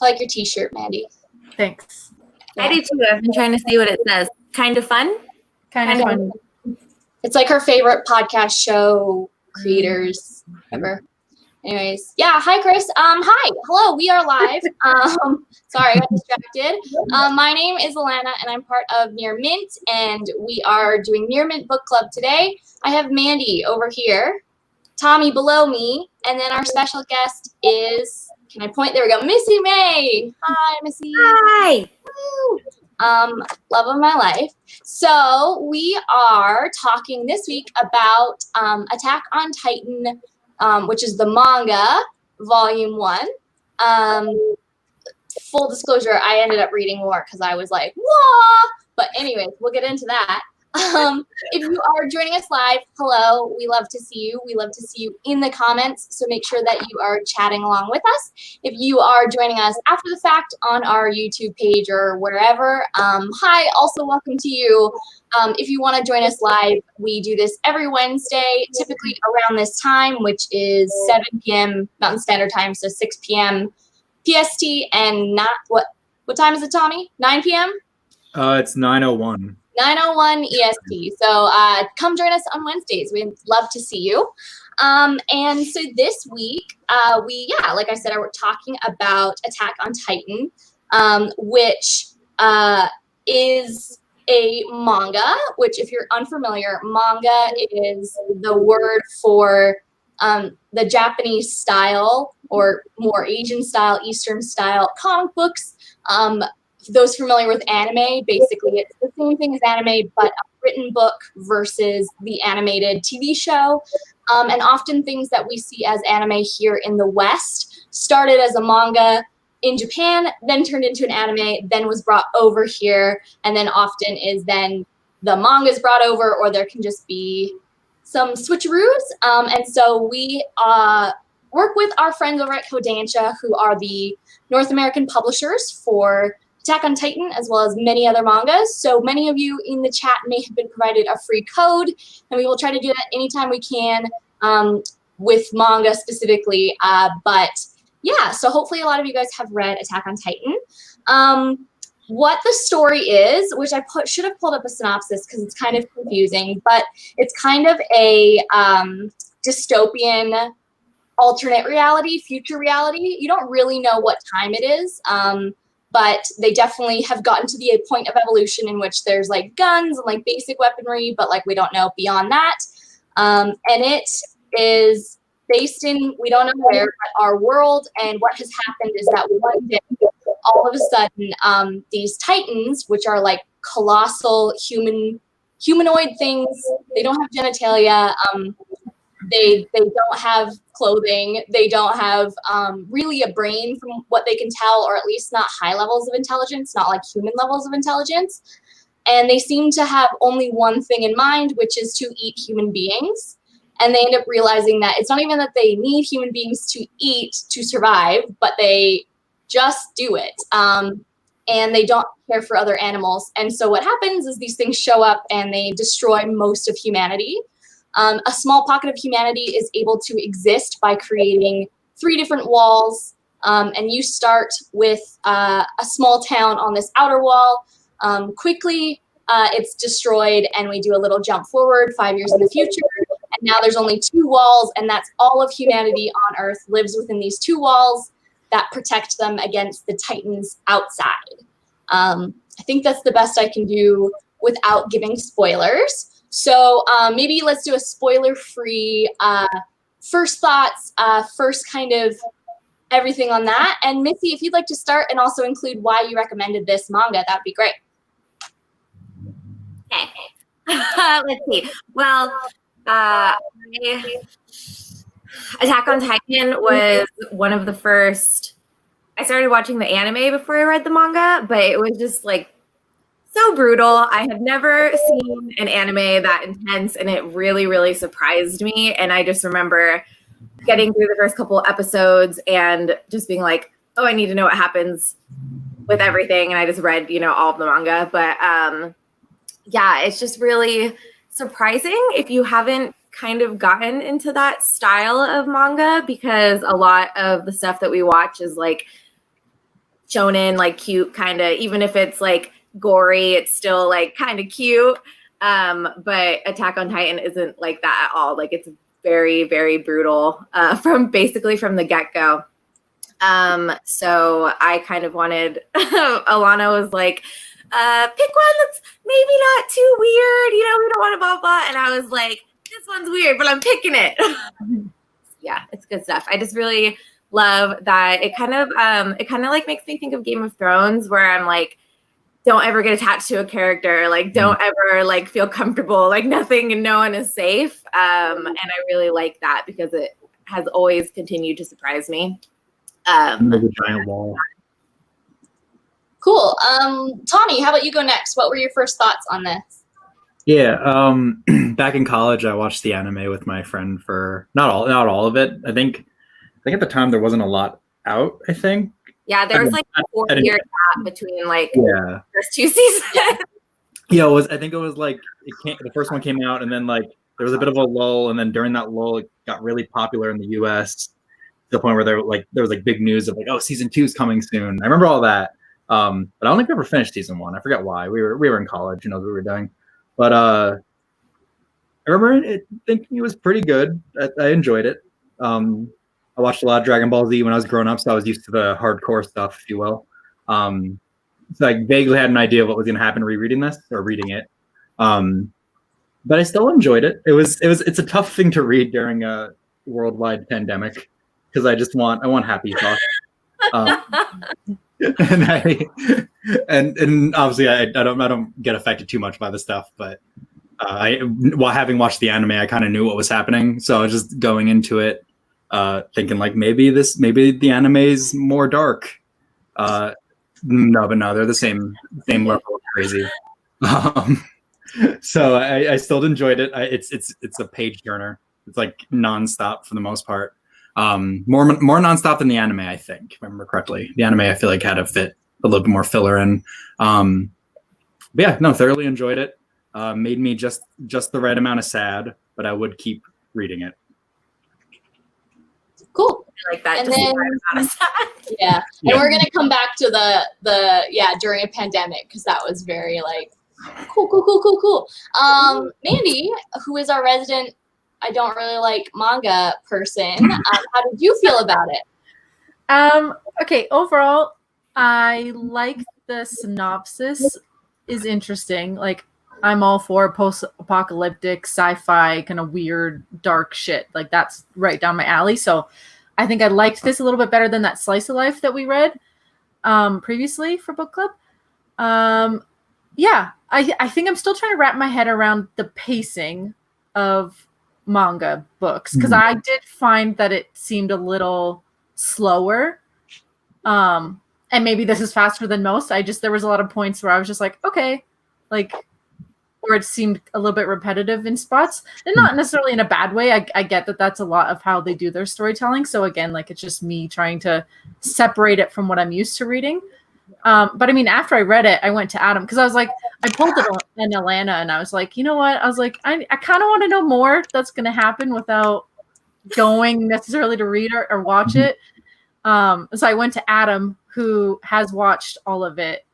I like your t-shirt, Mandy. Thanks. Yeah. I do too. I've been trying to see what it says. Kind of fun? Kind of fun. It's like her favorite podcast show creators ever. Anyways, yeah. Hi, Chris. Hi. Hello. We are live. Sorry, I got distracted. My name is Alana, and I'm part of Near Mint, and we are doing Near Mint Book Club today. I have Mandy over here, Tommy below me, and then our special guest is, can I point? There we go. Missy May. Hi, Missy. Hi. Woo. Love of my life. So we are talking this week about Attack on Titan, which is the manga, volume 1. Full disclosure, I ended up reading more because I was like, whoa! But anyways, we'll get into that. If you are joining us live, hello. We love to see you. We love to see you in the comments, so make sure that you are chatting along with us. If you are joining us after the fact on our YouTube page or wherever, hi, also welcome to you. If you want to join us live, we do this every Wednesday, typically around this time, which is 7 p.m. Mountain Standard Time, so 6 p.m. PST, and not, what time is it, Tommy? 9 p.m.? It's 9:01. 9:01 EST. So come join us on Wednesdays. We'd love to see you. And so this week, like I said, we're talking about Attack on Titan, which is a manga, which if you're unfamiliar, manga is the word for the Japanese style or more Asian style, Eastern style comic books. Those familiar with anime, basically it's the same thing as anime, but a written book versus the animated TV show. And often things that we see as anime here in the West started as a manga in Japan, then turned into an anime, then was brought over here, and then often is then the manga is brought over, or there can just be some switcheroos. And so we work with our friends over at Kodansha, who are the North American publishers for Attack on Titan, as well as many other mangas. So many of you in the chat may have been provided a free code, and we will try to do that anytime we can with manga specifically. But yeah, so hopefully a lot of you guys have read Attack on Titan. What the story is, which I should have pulled up a synopsis because it's kind of confusing, but it's kind of a dystopian alternate reality, future reality. You don't really know what time it is. But they definitely have gotten to the point of evolution in which there's like guns and like basic weaponry, but like we don't know beyond that. And it is based in, we don't know where, but our world. And what has happened is that one day, all of a sudden, these Titans, which are like colossal humanoid things, they don't have genitalia. They don't have clothing. They don't have really a brain from what they can tell, or at least not high levels of intelligence, not like human levels of intelligence. And they seem to have only one thing in mind, which is to eat human beings. And they end up realizing that it's not even that they need human beings to eat to survive, but they just do it. And they don't care for other animals. And so what happens is these things show up and they destroy most of humanity. A small pocket of humanity is able to exist by creating 3 different walls. And you start with a small town on this outer wall. Quickly, it's destroyed, and we do a little jump forward 5 years in the future. And now there's only 2 walls, and that's all of humanity on Earth lives within these 2 walls that protect them against the Titans outside. I think that's the best I can do without giving spoilers. So maybe let's do a spoiler-free first thoughts, first kind of everything on that. And Missy, if you'd like to start and also include why you recommended this manga, that'd be great. Okay. Let's see. Well, Attack on Titan was one of the first. I started watching the anime before I read the manga, but it was just like so brutal. I had never seen an anime that intense, and it really, really surprised me. And I just remember getting through the first couple episodes and just being like, oh, I need to know what happens with everything. And I just read, all of the manga. But yeah, it's just really surprising if you haven't kind of gotten into that style of manga, because a lot of the stuff that we watch is like shonen, like cute kind of, even if it's like gory, it's still like kind of cute. But Attack on Titan isn't like that at all. Like it's very, very brutal from the get-go. So I kind of wanted, Alana was like, pick one that's maybe not too weird, we don't want to blah, blah. And I was like, this one's weird, but I'm picking it. Yeah, it's good stuff. I just really love that. It kind of like makes me think of Game of Thrones, where I'm like, don't ever get attached to a character. Like, don't ever like feel comfortable. Like nothing and no one is safe. And I really like that because it has always continued to surprise me. The giant wall. Cool. Tommy, how about you go next? What were your first thoughts on this? Yeah, back in college, I watched the anime with my friend for not all of it. I think at the time there wasn't a lot out. I think. Yeah, there was like a 4-year gap between like the first 2 seasons. Yeah, I think it was like the first one came out, and then like there was a bit of a lull, and then during that lull, it got really popular in the U.S. to the point where there was like big news of like, oh, season 2 is coming soon. I remember all that, but I don't think we ever finished season 1. I forget why. We were in college, we were doing, but I remember thinking it was pretty good. I enjoyed it. I watched a lot of Dragon Ball Z when I was growing up, so I was used to the hardcore stuff, if you will. So I vaguely had an idea of what was going to happen rereading this or reading it. But I still enjoyed it. It's a tough thing to read during a worldwide pandemic because I want happy thoughts. And obviously I don't get affected too much by the stuff, but while having watched the anime, I kind of knew what was happening, so I was just going into it thinking like maybe the anime is more dark. No, they're the same level of crazy. So I still enjoyed it. It's a page turner. It's like nonstop for the most part. More nonstop than the anime, I think, if I remember correctly. The anime I feel like had to fit a little bit more filler in. But yeah, no, thoroughly enjoyed it. Made me just the right amount of sad, but I would keep reading it. Cool. I like that. And then, yeah, and we're gonna come back to the during a pandemic because that was very like cool. Mandy, who is our resident, I don't really like manga person. How did you feel about it? Okay, overall, I like the synopsis. Is interesting. Like, I'm all for post-apocalyptic, sci-fi, kind of weird, dark shit. Like, that's right down my alley. So I think I liked this a little bit better than that slice of life that we read previously for book club. Yeah, I think I'm still trying to wrap my head around the pacing of manga books because I did find that it seemed a little slower. And maybe this is faster than most. There was a lot of points where I was just like, okay, like, or it seemed a little bit repetitive in spots, and not necessarily in a bad way. I get that that's a lot of how they do their storytelling. So again, like, it's just me trying to separate it from what I'm used to reading. But I mean, after I read it, I went to Adam because I was like, I pulled it in Atlanta, and I was like, you know what? I was like, I kind of want to know more that's going to happen without going necessarily to read or watch it. So I went to Adam, who has watched all of it.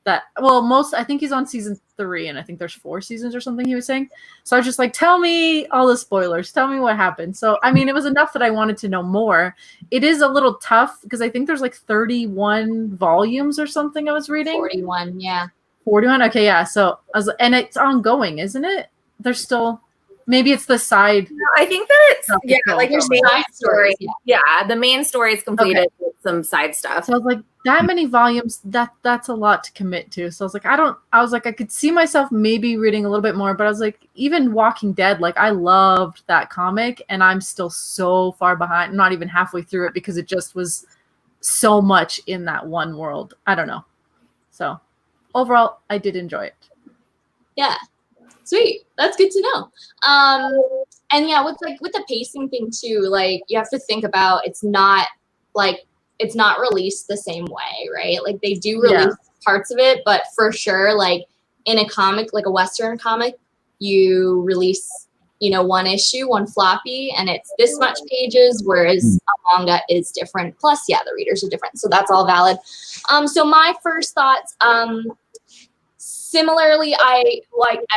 I think he's on season 3, and I think there's 4 seasons or something he was saying. So I was just like, tell me all the spoilers. Tell me what happened. So, I mean, it was enough that I wanted to know more. It is a little tough because I think there's like 31 volumes or something I was reading. 41, yeah. 41? Okay, yeah. So, and it's ongoing, isn't it? There's still... Maybe it's the side. No, I think that it's like your main story. Yeah, the main story is completed with some side stuff. So I was like, that many volumes, that's a lot to commit to. So I was like, I could see myself maybe reading a little bit more, but I was like, even Walking Dead, like, I loved that comic, and I'm still so far behind. I'm not even halfway through it because it just was so much in that one world. I don't know. So overall, I did enjoy it. Yeah. Sweet. That's good to know. And yeah, with the pacing thing too, like, you have to think about it's not released the same way, right? Like, they do release parts of it, but for sure, like, in a comic, like a Western comic, you release one issue, one floppy, and it's this much pages, whereas a manga is different. Plus, yeah, the readers are different, so that's all valid. So my first thoughts, similarly, I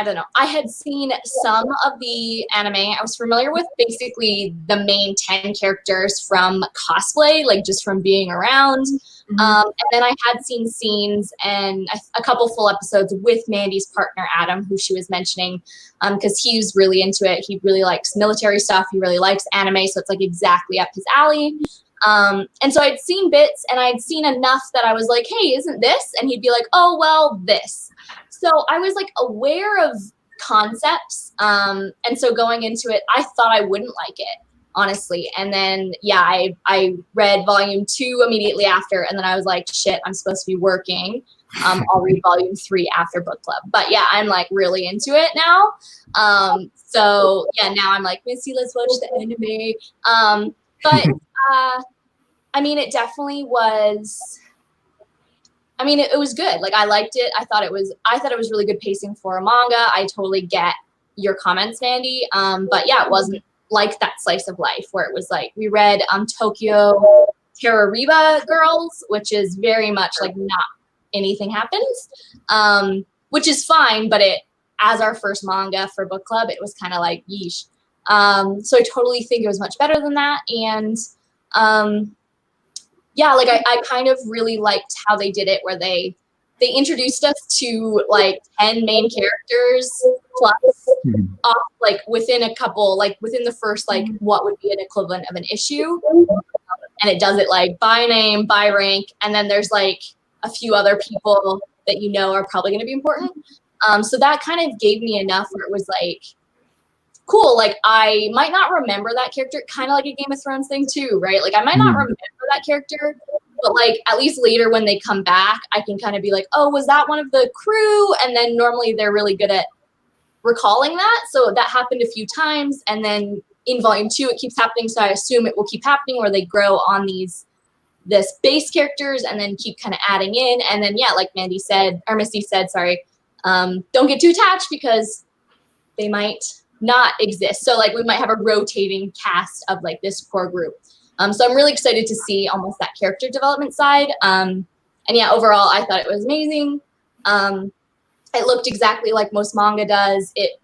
don't know. I had seen some of the anime. I was familiar with basically the main 10 characters from cosplay, like just from being around. And then I had seen scenes and a couple full episodes with Mandy's partner, Adam, who she was mentioning, because he's really into it. He really likes military stuff. He really likes anime, so it's like exactly up his alley. And so I'd seen bits, and I'd seen enough that I was like, hey, isn't this? And he'd be like, oh, well, this. So I was like aware of concepts. And so going into it, I thought I wouldn't like it, honestly. And then, yeah, I read volume 2 immediately after. And then I was like, shit, I'm supposed to be working. I'll read volume 3 after book club. But yeah, I'm like really into it now. So yeah, now I'm like, Missy, let's watch the anime. But I mean, it definitely was. I mean, it was good. Like, I liked it. I thought it was really good pacing for a manga. I totally get your comments, Mandy. But yeah, it wasn't like that slice of life where it was like, we read Tokyo Terroriba Girls, which is very much like not anything happens, which is fine. But as our first manga for book club, it was kind of like, yeesh. So I totally think it was much better than that. And yeah, like I kind of really liked how they did it, where they introduced us to like 10 main characters plus off like within a couple, like within the first like what would be an equivalent of an issue, and it does it like by name, by rank, and then there's like a few other people that are probably going to be important. So that kind of gave me enough where it was like, cool, like I might not remember that character, kind of like a Game of Thrones thing too, right? Like I might not remember that character, but like at least later when they come back, I can kind of be like, oh, was that one of the crew? And then normally they're really good at recalling that. So that happened a few times. And then in volume 2, it keeps happening. So I assume it will keep happening where they grow on this base characters and then keep kind of adding in. And then, yeah, like Missy said, sorry, don't get too attached because they might not exist. So like we might have a rotating cast of like this core group. So I'm really excited to see almost that character development side. And yeah, overall, I thought it was amazing. It looked exactly like most manga does. It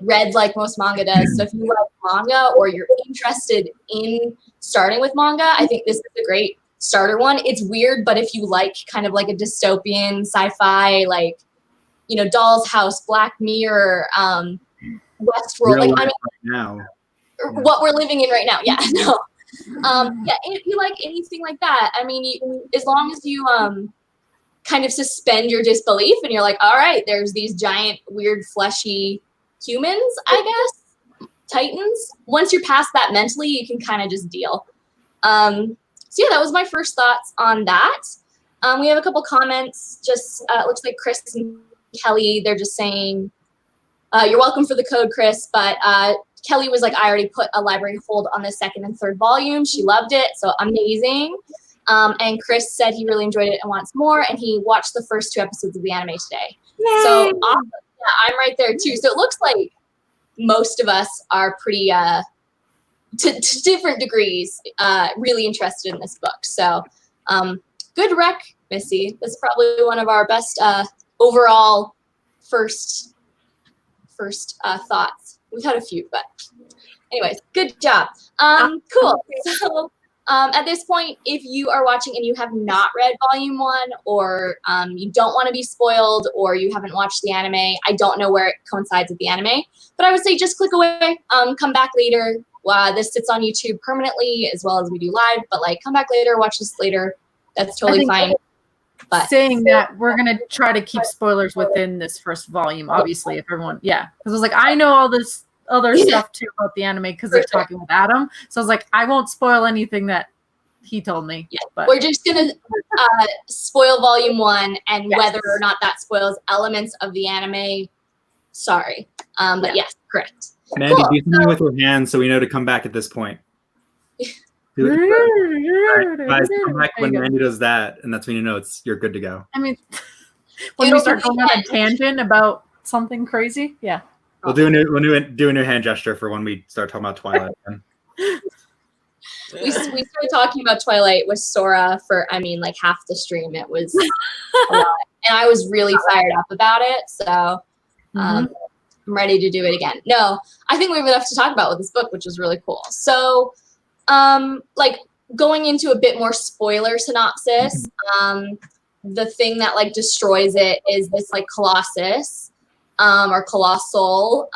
read like most manga does. So if you like manga or you're interested in starting with manga, I think this is a great starter one. It's weird, but if you like kind of like a dystopian sci-fi, like Doll's House, Black Mirror, Westworld, like I mean, right now. What we're living in right now. Yeah, no. Yeah, if you like anything like that, I mean, as long as you kind of suspend your disbelief and you're like, all right, there's these giant, weird, fleshy humans, I guess, titans. Once you're past that mentally, you can kind of just deal. So yeah, that was my first thoughts on that. We have a couple comments. Just it looks like Chris and Kelly, they're just saying, you're welcome for the code, Chris, but Kelly was like, I already put a library hold on the 2nd and 3rd volume. She loved it, so amazing. And Chris said he really enjoyed it and wants more, and he watched the first 2 episodes of the anime today. Yay! So awesome. Yeah, I'm right there too. So it looks like most of us are pretty, to different degrees, really interested in this book. So good rec, Missy. That's probably one of our best overall first thoughts. We've had a few, but anyways, good job. Cool. So at this point, if you are watching and you have not read volume 1, or you don't want to be spoiled, or you haven't watched the anime, I don't know where it coincides with the anime, but I would say just click away, come back later. This sits on YouTube permanently as well as we do live, but like come back later, watch this later. That's totally fine. But saying that, we're going to try to keep spoilers within this first volume, obviously, if everyone, because I was like, I know all this other stuff too about the anime because they're talking with Adam. So I was like, I won't spoil anything that he told me. Yeah, but we're just going to spoil volume 1, and whether or not that spoils elements of the anime, sorry. But yes, correct. Mandy, do something with your hands so we know to come back at this point. Guys, come back when Mandy does that, and that's when you know you're good to go. I mean, when we start going on a tangent about something crazy, yeah. We'll do a new hand gesture for when we start talking about Twilight. We started talking about Twilight with Sora for, I mean, like half the stream. It was a lot. And I was really fired up about it. So I'm ready to do it again. No, I think we have enough to talk about with this book, which is really cool. So like going into a bit more spoiler synopsis, the thing that like destroys it is this like Colossus or Colossal.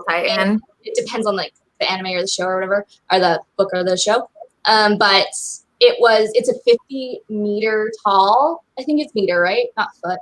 Titan. It depends on like the anime or the show or whatever, or the book or the show. But it's a 50-meter tall. I think it's meter, right? Not foot.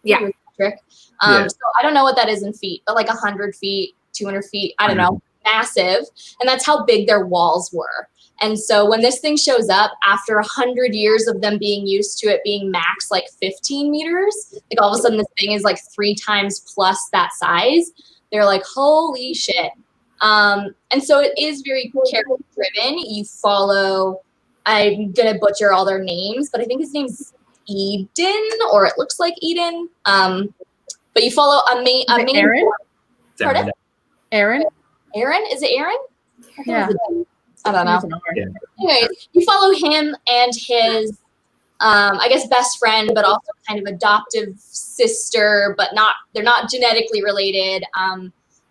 Yeah. So I don't know what that is in feet, but like 100 feet, 200 feet, I don't know, massive. And that's how big their walls were. And so when this thing shows up after 100 years of them being used to it being max like 15 meters, like all of a sudden this thing is like 3 times plus that size. They're like, holy shit. And so it is very character driven. You follow, I'm going to butcher all their names, but I think his name's Eden, or it looks like Eden. But you follow a main Aaron? Pardon? Aaron? Aaron? Is it Aaron? Yeah. I don't know. Yeah. Anyways, you follow him and his, I guess, best friend, but also kind of adoptive sister, but they're not genetically related.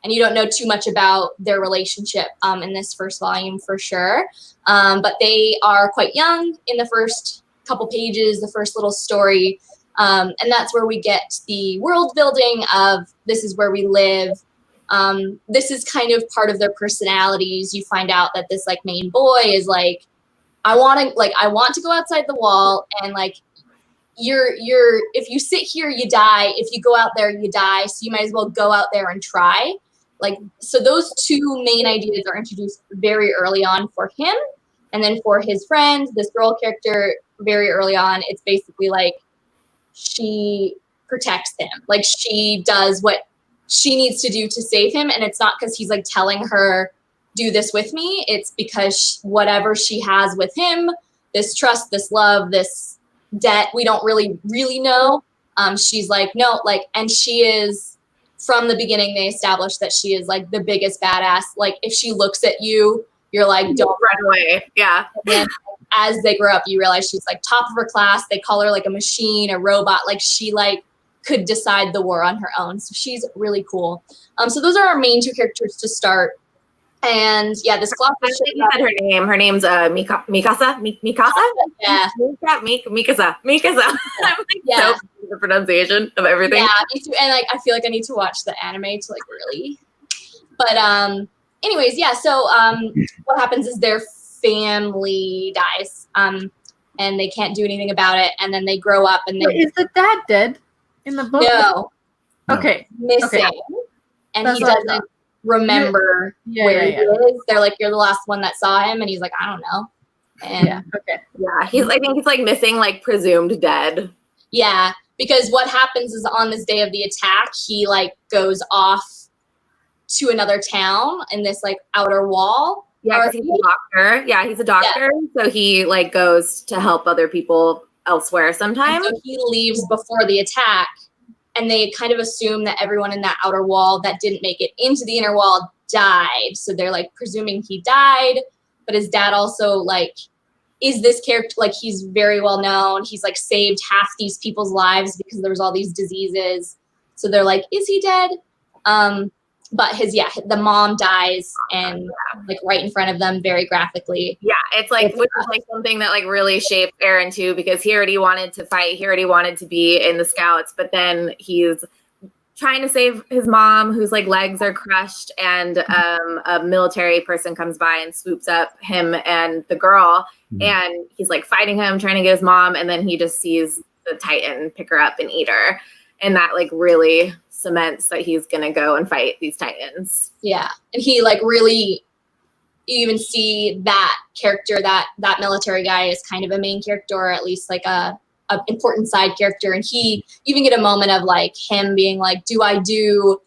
And you don't know too much about their relationship in this first volume for sure. But they are quite young in the first couple pages, the first little story. And that's where we get the world building of this is where we live. This is kind of part of their personalities. You find out that this like main boy is like, I want to go outside the wall, and like if you sit here, you die. If you go out there, you die. So you might as well go out there and try. Like, so those two main ideas are introduced very early on for him. And then for his friend, this girl character, very early on, it's basically like she protects him. Like she does what she needs to do to save him. And it's not because he's like telling her, do this with me. It's because whatever she has with him, this trust, this love, this debt, we don't really know. She's like, no, like, and she is, from the beginning, they established that she is like the biggest badass. Like if she looks at you, you're like, don't run away. Yeah. And then as they grow up, you realize she's like top of her class. They call her like a machine, a robot. Like she like could decide the war on her own. So she's really cool. So those are our main two characters to start. And yeah, this Colossus. I think you said her name. Her name's Mikasa. Mikasa? Yeah. Mikasa. I'm like so the pronunciation of everything. Yeah, me too. And like I feel like I need to watch the anime to like really. But anyways, yeah, so what happens is their family dies. And they can't do anything about it, and then they grow up and they Is the dad dead in the book? No. Okay. Missing. Okay. And That's he doesn't remember where he is. They're like, you're the last one that saw him, and he's like, I don't know. And Yeah. Okay. Yeah, I think he's like missing, like presumed dead. yeah, because what happens is on this day of the attack, he like goes off to another town in this like outer wall. Yeah, because he's a doctor. Yeah, he's a doctor, so he like goes to help other people elsewhere sometimes. So he leaves before the attack, and they kind of assume that everyone in that outer wall that didn't make it into the inner wall died. So they're like presuming he died, but his dad also like is this character, like he's very well known. He's like saved half these people's lives because there was all these diseases. So they're like, is he dead? But the mom dies and like right in front of them very graphically. Yeah, it's like, which is like something that like really shaped Aaron too, because he already wanted to fight. He already wanted to be in the Scouts, but then he's trying to save his mom whose like legs are crushed, and a military person comes by and swoops up him and the girl, and he's like fighting him, trying to get his mom, and then he just sees the Titan pick her up and eat her. And that like really cements that he's gonna go and fight these Titans. Yeah, and he like really, you even see that character, that military guy is kind of a main character, or at least like a important side character. And he even get a moment of like him being like, do I do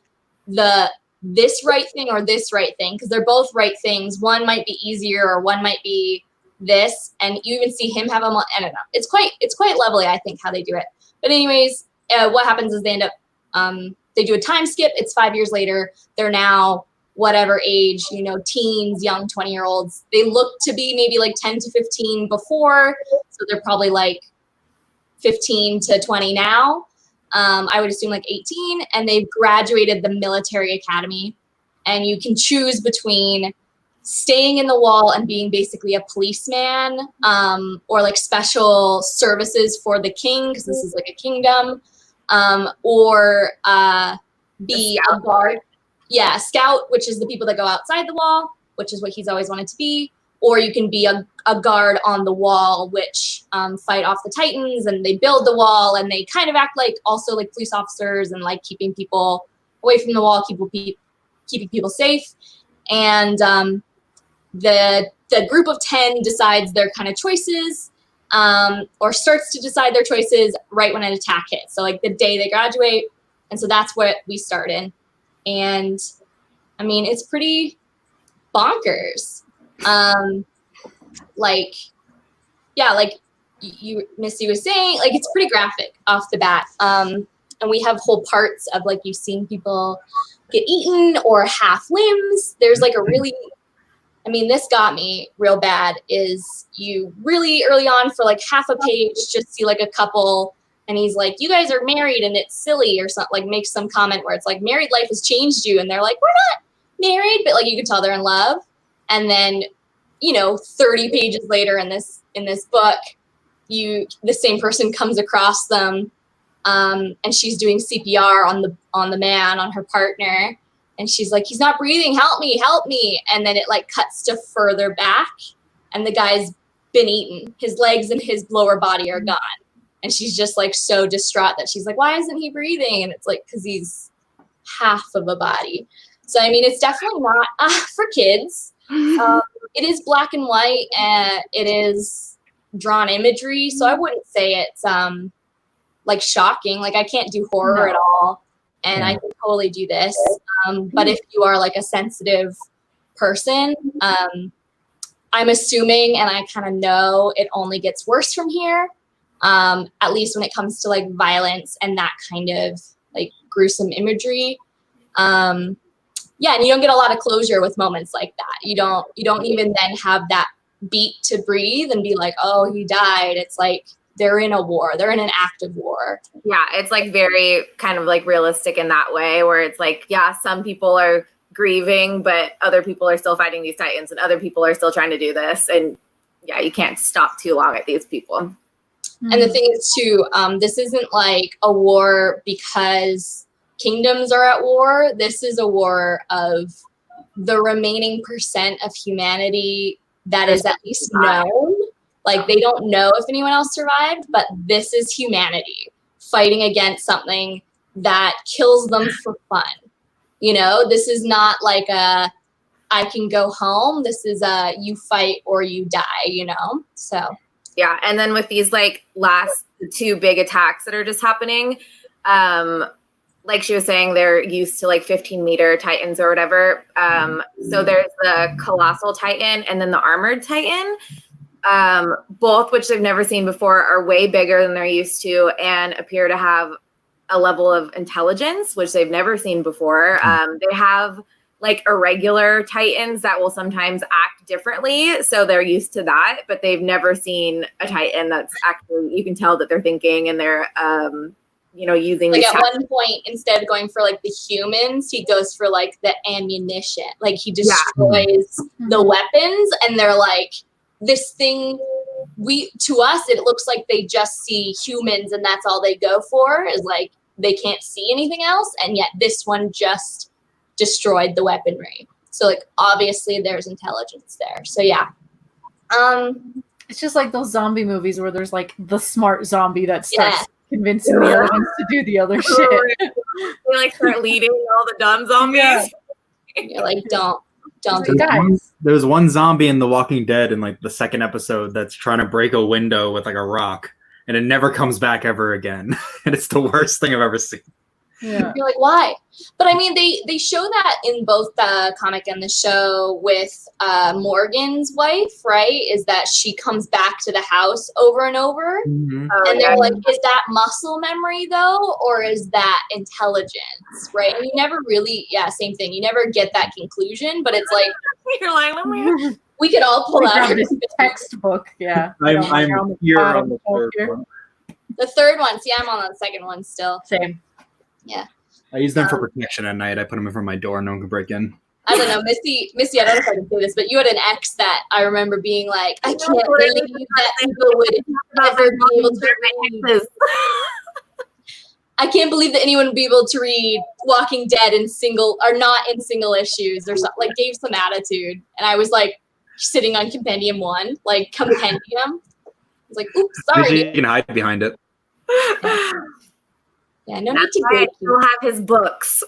this right thing or this right thing? Because they're both right things. One might be easier or one might be this. And you even see him have I don't know. It's quite lovely, I think, how they do it. But anyways, what happens is they end up they do a time skip. It's 5 years later. They're now whatever age, you know, teens, young 20-year-olds. They look to be maybe like 10 to 15 before. So they're probably like 15 to 20 now. I would assume like 18. And they've graduated the military academy. And you can choose between staying in the wall and being basically a policeman, or like special services for the king, because this is like a kingdom, or be a guard. Yeah, scout, which is the people that go outside the wall, which is what he's always wanted to be. Or you can be a guard on the wall, which fight off the Titans, and they build the wall, and they kind of act like also like police officers and like keeping people away from the wall, keeping people safe. And the group of 10 decides their kind of choices, or starts to decide their choices right when an attack hits. So like the day they graduate. And so that's what we start in. And I mean, it's pretty bonkers. Like you Missy was saying, like, it's pretty graphic off the bat. And we have whole parts of like, you've seen people get eaten or half limbs. There's like a really, I mean, this got me real bad, is you really early on for like half a page just see like a couple, and he's like, you guys are married and it's silly, or something, like makes some comment where it's like, married life has changed you. And they're like, we're not married, but like you can tell they're in love. And then, you know, 30 pages later in this book, the same person comes across them, and she's doing CPR on the man, on her partner. And she's like, he's not breathing. Help me. And then it like cuts to further back, and the guy's been eaten. His legs and his lower body are gone. And she's just like so distraught that she's like, why isn't he breathing? And it's like, because he's half of a body. So, I mean, it's definitely not for kids. It is black and white, and it is drawn imagery. So I wouldn't say it's like shocking. Like I can't do horror at all. And I can totally do this. But if you are like a sensitive person, I'm assuming, and I kind of know, it only gets worse from here. At least when it comes to like violence and that kind of like gruesome imagery. Yeah, and you don't get a lot of closure with moments like that. You don't even then have that beat to breathe and be like, oh, he died. It's like they're in a war. They're in an active war. Yeah, it's like very kind of like realistic in that way, where it's like, yeah, some people are grieving, but other people are still fighting these Titans, and other people are still trying to do this. And yeah, you can't stop too long at these people. And the thing is too, this isn't like a war because kingdoms are at war. This is a war of the remaining percent of humanity that is at least known. Like they don't know if anyone else survived, but this is humanity fighting against something that kills them for fun. You know, this is not like I can go home. This is you fight or you die, you know? So. Yeah. And then with these like last two big attacks that are just happening, like she was saying, they're used to like 15-meter Titans or whatever. So there's the Colossal Titan and then the Armored Titan. Both, which they've never seen before, are way bigger than they're used to and appear to have a level of intelligence, which they've never seen before. They have like irregular Titans that will sometimes act differently. So they're used to that, but they've never seen a Titan that's actually, you can tell that they're thinking and they're, using like at one point, instead of going for like the humans, he goes for like the ammunition. Like he destroys the weapons, and they're like, this thing, to us, it looks like they just see humans and that's all they go for, is like, they can't see anything else. And yet this one just destroyed the weaponry. So like, obviously there's intelligence there. So yeah. It's just like those zombie movies where there's like the smart zombie that starts convincing the other ones to do the other shit. They like start leading all the dumb zombies. You're like, don't There's one zombie in The Walking Dead in like the second episode that's trying to break a window with like a rock, and it never comes back ever again. And it's the worst thing I've ever seen. Yeah. You're like, why? But I mean, they show that in both the comic and the show with Morgan's wife, right? Is that she comes back to the house over and over. Mm-hmm. And they're like, is that muscle memory though? Or is that intelligence, right? And you never really, same thing. You never get that conclusion, but it's like, You're like, we could all pull out our this textbook. Yeah. I'm here on the third one. The third one. See, I'm on the second one still. Same. Yeah. I use them for protection at night. I put them in front of my door. No one can break in. I don't know, Missy, I don't know if I can say this, but you had an ex that I remember being like, I can't believe that people would ever be able to read. I can't believe that anyone would be able to read Walking Dead in single, or not in single issues, or something, like gave some attitude. And I was like sitting on Compendium 1, like Compendium. I was like, oops, sorry. You can hide behind it. Yeah, no need to right. He'll have his books.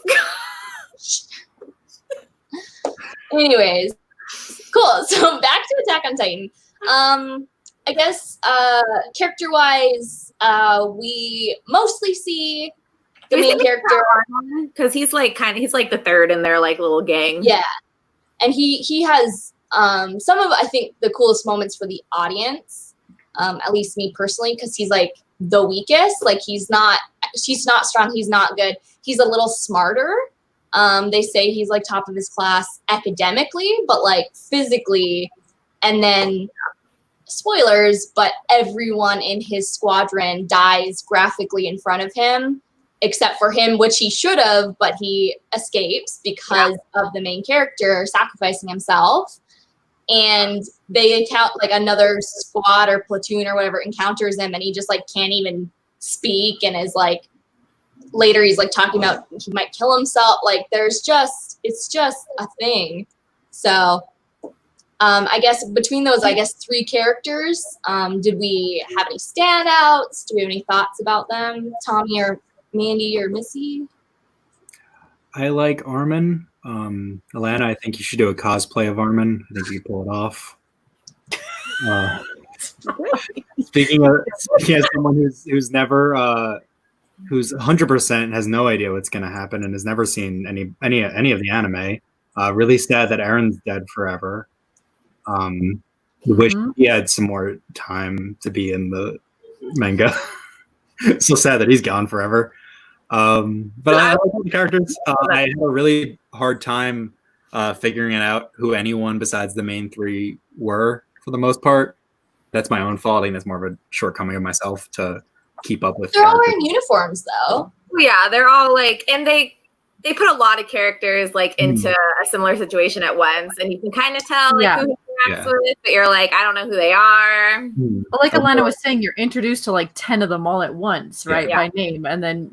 Anyways, cool. So back to Attack on Titan. I guess character-wise, we mostly see the main character because he's like the third in their like little gang. Yeah, and he has some of, I think, the coolest moments for the audience. At least me personally, because he's like the weakest. Like she's not strong. He's not good. He's a little smarter. They say he's like top of his class academically, but like physically, and then spoilers, but everyone in his squadron dies graphically in front of him, except for him, which he should have, but he escapes because of the main character sacrificing himself. And they account like another squad or platoon or whatever encounters him, and he just like can't even speak, and is like, later he's like talking about he might kill himself. Like it's just a thing. So I guess between those, three characters, did we have any standouts? Do we have any thoughts about them? Tommy or Mandy or Missy? I like Armin. Alana, I think you should do a cosplay of Armin. I think you pull it off. Speaking as someone who's never who's 100% has no idea what's going to happen and has never seen any of the anime. Really sad that Aaron's dead forever. Wish he had some more time to be in the manga. So sad that he's gone forever. But I like the characters. I had a really hard time figuring out who anyone besides the main three were for the most part. That's my own fault. I think that's more of a shortcoming of myself to keep up with. They're all wearing uniforms though. Yeah, they're all like, and they put a lot of characters like into a similar situation at once, and you can kind of tell like who he interacts with, but you're like, I don't know who they are. Well, like Alana was saying, you're introduced to like 10 of them all at once, right? By name, and then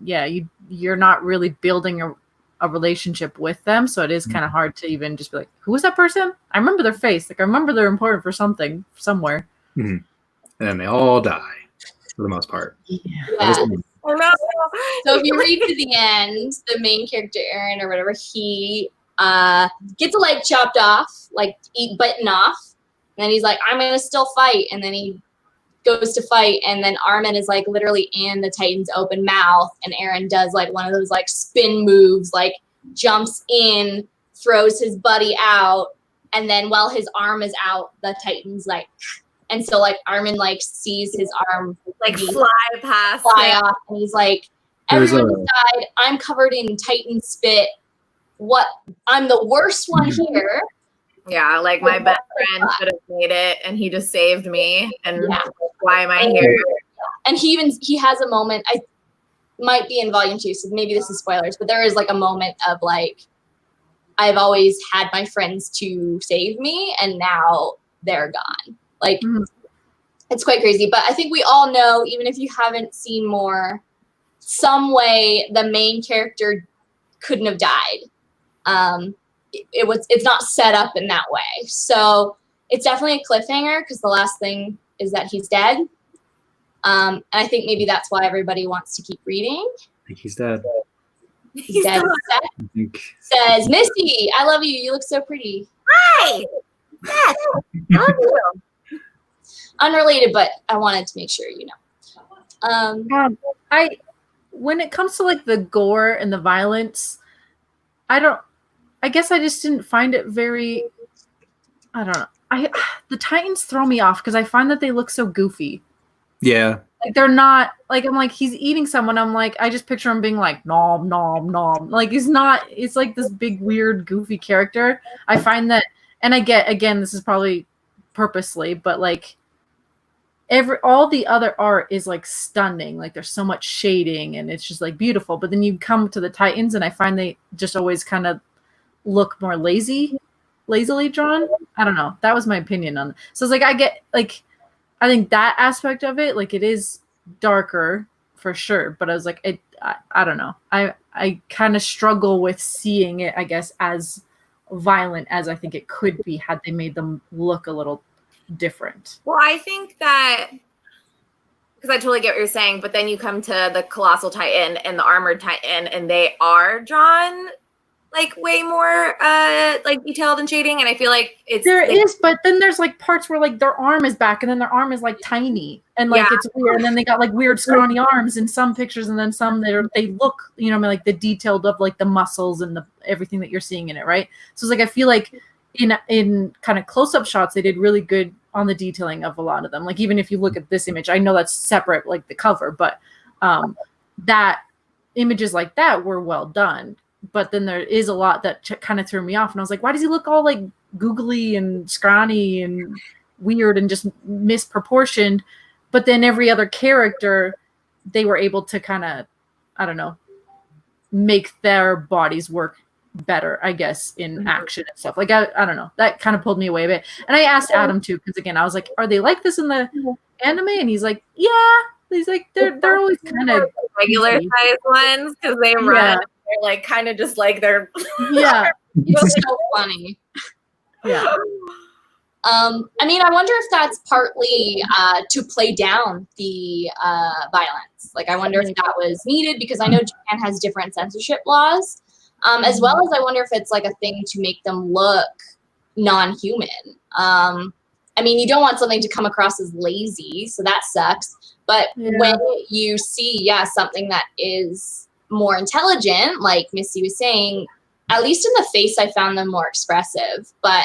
you're not really building a relationship with them, so it is kind of hard to even just be like, who is that person? I remember their face, like I remember they're important for something somewhere. And then they all die for the most part. Yeah. Oh, no. So if you read to the end, the main character Aaron or whatever, he gets a leg chopped off, like bitten off, and then he's like, I'm gonna still fight, and then he goes to fight, and then Armin is like literally in the Titan's open mouth, and Aaron does like one of those like spin moves, like jumps in, throws his buddy out, and then while his arm is out, the Titan's like, and so like Armin like sees his arm like fly off, and he's like, everyone's died. I'm covered in Titan spit. What? I'm the worst one here. Yeah, like my best friend could have made it, and he just saved me. And why am I here? And he has a moment. I might be in volume 2, so maybe this is spoilers, but there is like a moment of like, I've always had my friends to save me, and now they're gone. Like, it's quite crazy. But I think we all know, even if you haven't seen more, some way the main character couldn't have died. It's not set up in that way. So it's definitely a cliffhanger because the last thing is that he's dead. And I think maybe that's why everybody wants to keep reading. I think he's dead. He's dead. Says, Missy, I love you. You look so pretty. Hi. Yes. I love you. Unrelated, but I wanted to make sure you know. when it comes to like the gore and the violence, I guess I just didn't find it very, I don't know. The Titans throw me off because I find that they look so goofy. Yeah. Like they're not like, I'm like, he's eating someone. I'm like, I just picture him being like, nom, nom, nom. Like he's not, it's like this big, weird, goofy character. I find that, and I get, again, this is probably purposely, but like all the other art is like stunning. Like there's so much shading and it's just like beautiful. But then you come to the Titans and I find they just always kind of look more lazily drawn. I don't know. That was my opinion on it. So it's like, I get like, I think that aspect of it, like it is darker for sure. But I was like, I don't know. I kind of struggle with seeing it, I guess, as violent as I think it could be had they made them look a little different. Well, I think that, because I totally get what you're saying, but then you come to the Colossal Titan and the Armored Titan, and they are drawn like way more like detailed and shading, and I feel like there is, but then there's like parts where like their arm is back and then their arm is like tiny and like it's weird, and then they got like weird scrawny arms in some pictures, and then some they look, you know, like the detailed of like the muscles and the everything that you're seeing in it, right? So it's like I feel like in kind of close-up shots they did really good on the detailing of a lot of them. Like even if you look at this image, I know that's separate, like the cover, but that images like that were well done. But then there is a lot that kind of threw me off, and I was like, why does he look all like googly and scrawny and weird and just misproportioned? But then every other character, they were able to kind of, I don't know, make their bodies work better, I guess, in action and stuff. Like I don't know, that kind of pulled me away a bit. And I asked Adam too, because again, I was like, are they like this in the anime? And he's like, yeah. He's like, they're always kind of regular size ones because they run. Yeah. They're like kind of just like they're it's so funny. Yeah. I mean, I wonder if that's partly to play down the violence. Like, I wonder if that was needed because I know Japan has different censorship laws, as well as I wonder if it's like a thing to make them look non-human. I mean, you don't want something to come across as lazy, so that sucks. But when you see, something that is more intelligent, like Missy was saying, at least in the face, I found them more expressive. But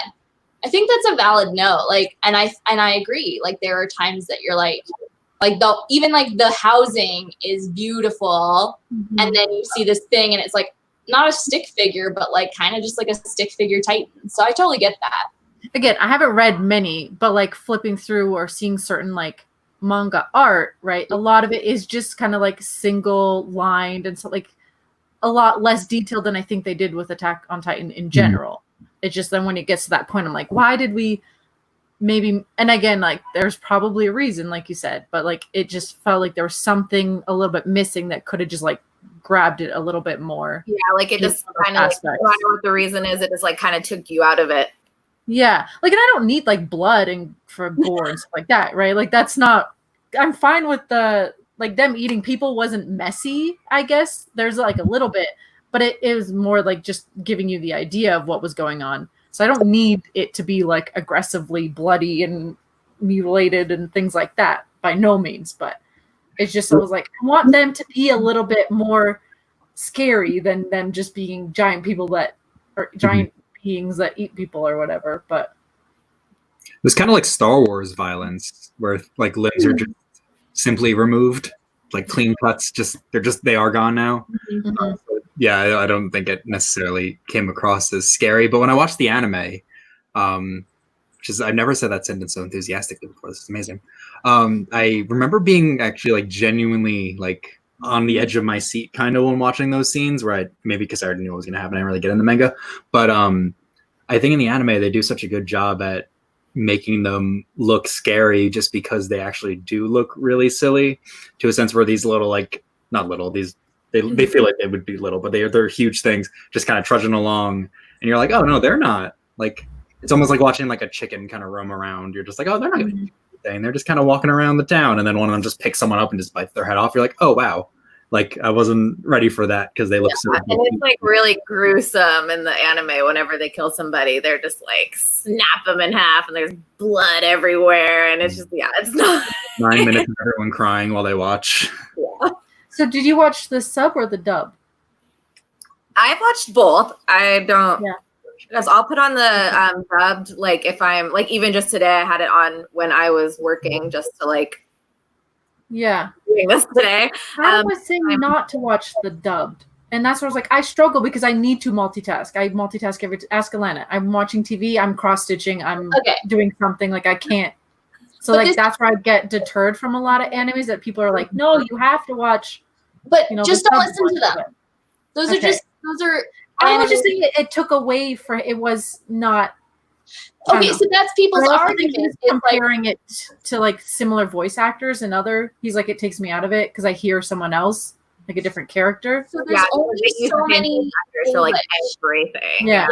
I think that's a valid no. Like, and I agree. Like, there are times that you're like even like the housing is beautiful, and then you see this thing, and it's like not a stick figure, but like kind of just like a stick figure Titan. So I totally get that. Again, I haven't read many, but like flipping through or seeing certain like manga art, right? A lot of it is just kind of like single lined and so like a lot less detailed than I think they did with Attack on Titan in general. It's just then when it gets to that point, I'm like, why did we maybe, and again, like there's probably a reason, like you said, but like it just felt like there was something a little bit missing that could have just like grabbed it a little bit more. Yeah, like it just kind of like, I don't know what the reason is, it just like kind of took you out of it. Yeah, like, and I don't need like blood and for gore and stuff like that, right? Like that's not, I'm fine with the, like them eating people wasn't messy, I guess. There's like a little bit, but it was more like just giving you the idea of what was going on. So I don't need it to be like aggressively bloody and mutilated and things like that, by no means. But it's just, I was like, I want them to be a little bit more scary than them just being giant people that, or giant beings that eat people or whatever. But it was kind of like Star Wars violence, where like limbs are just simply removed, like clean cuts. They are gone now. Yeah, I don't think it necessarily came across as scary. But when I watched the anime, which is, I've never said that sentence so enthusiastically before. This is amazing. I remember being actually like genuinely like on the edge of my seat kind of when watching those scenes, where I, maybe because I already knew what was going to happen, I didn't really get in the manga. But I think in the anime they do such a good job at making them look scary just because they actually do look really silly, to a sense where these little, like, not little, these they feel like they would be little, but they're huge things just kind of trudging along, and you're like, oh no, they're not. Like, it's almost like watching like a chicken kind of roam around. You're just like, oh, they're not gonna do anything. They're just kind of walking around the town, and then one of them just picks someone up and just bites their head off. You're like, oh wow. Like, I wasn't ready for that because they look so and it's like really gruesome in the anime. Whenever they kill somebody, they're just like snap them in half and there's blood everywhere, and it's just, it's not 9 minutes of everyone crying while they watch. So did you watch the sub or the dub? I've watched both. I don't. Yeah. Because I'll put on the dubbed, like if I'm like even just today I had it on when I was working just to like doing this today. I was saying not to watch the dubbed. And that's where I was like, I struggle because I need to multitask. I multitask ask Alana. I'm watching TV, I'm cross-stitching, I'm doing something, like I can't. So but like that's where I get deterred from a lot of animes that people are like, no, you have to watch. But just don't listen to them. Those are I was just saying it took away for it was not. Okay, so that's people's argument. Comparing it to like similar voice actors and other, he's like, it takes me out of it because I hear someone else, like a different character. So there's only so many actors for like everything. Yeah.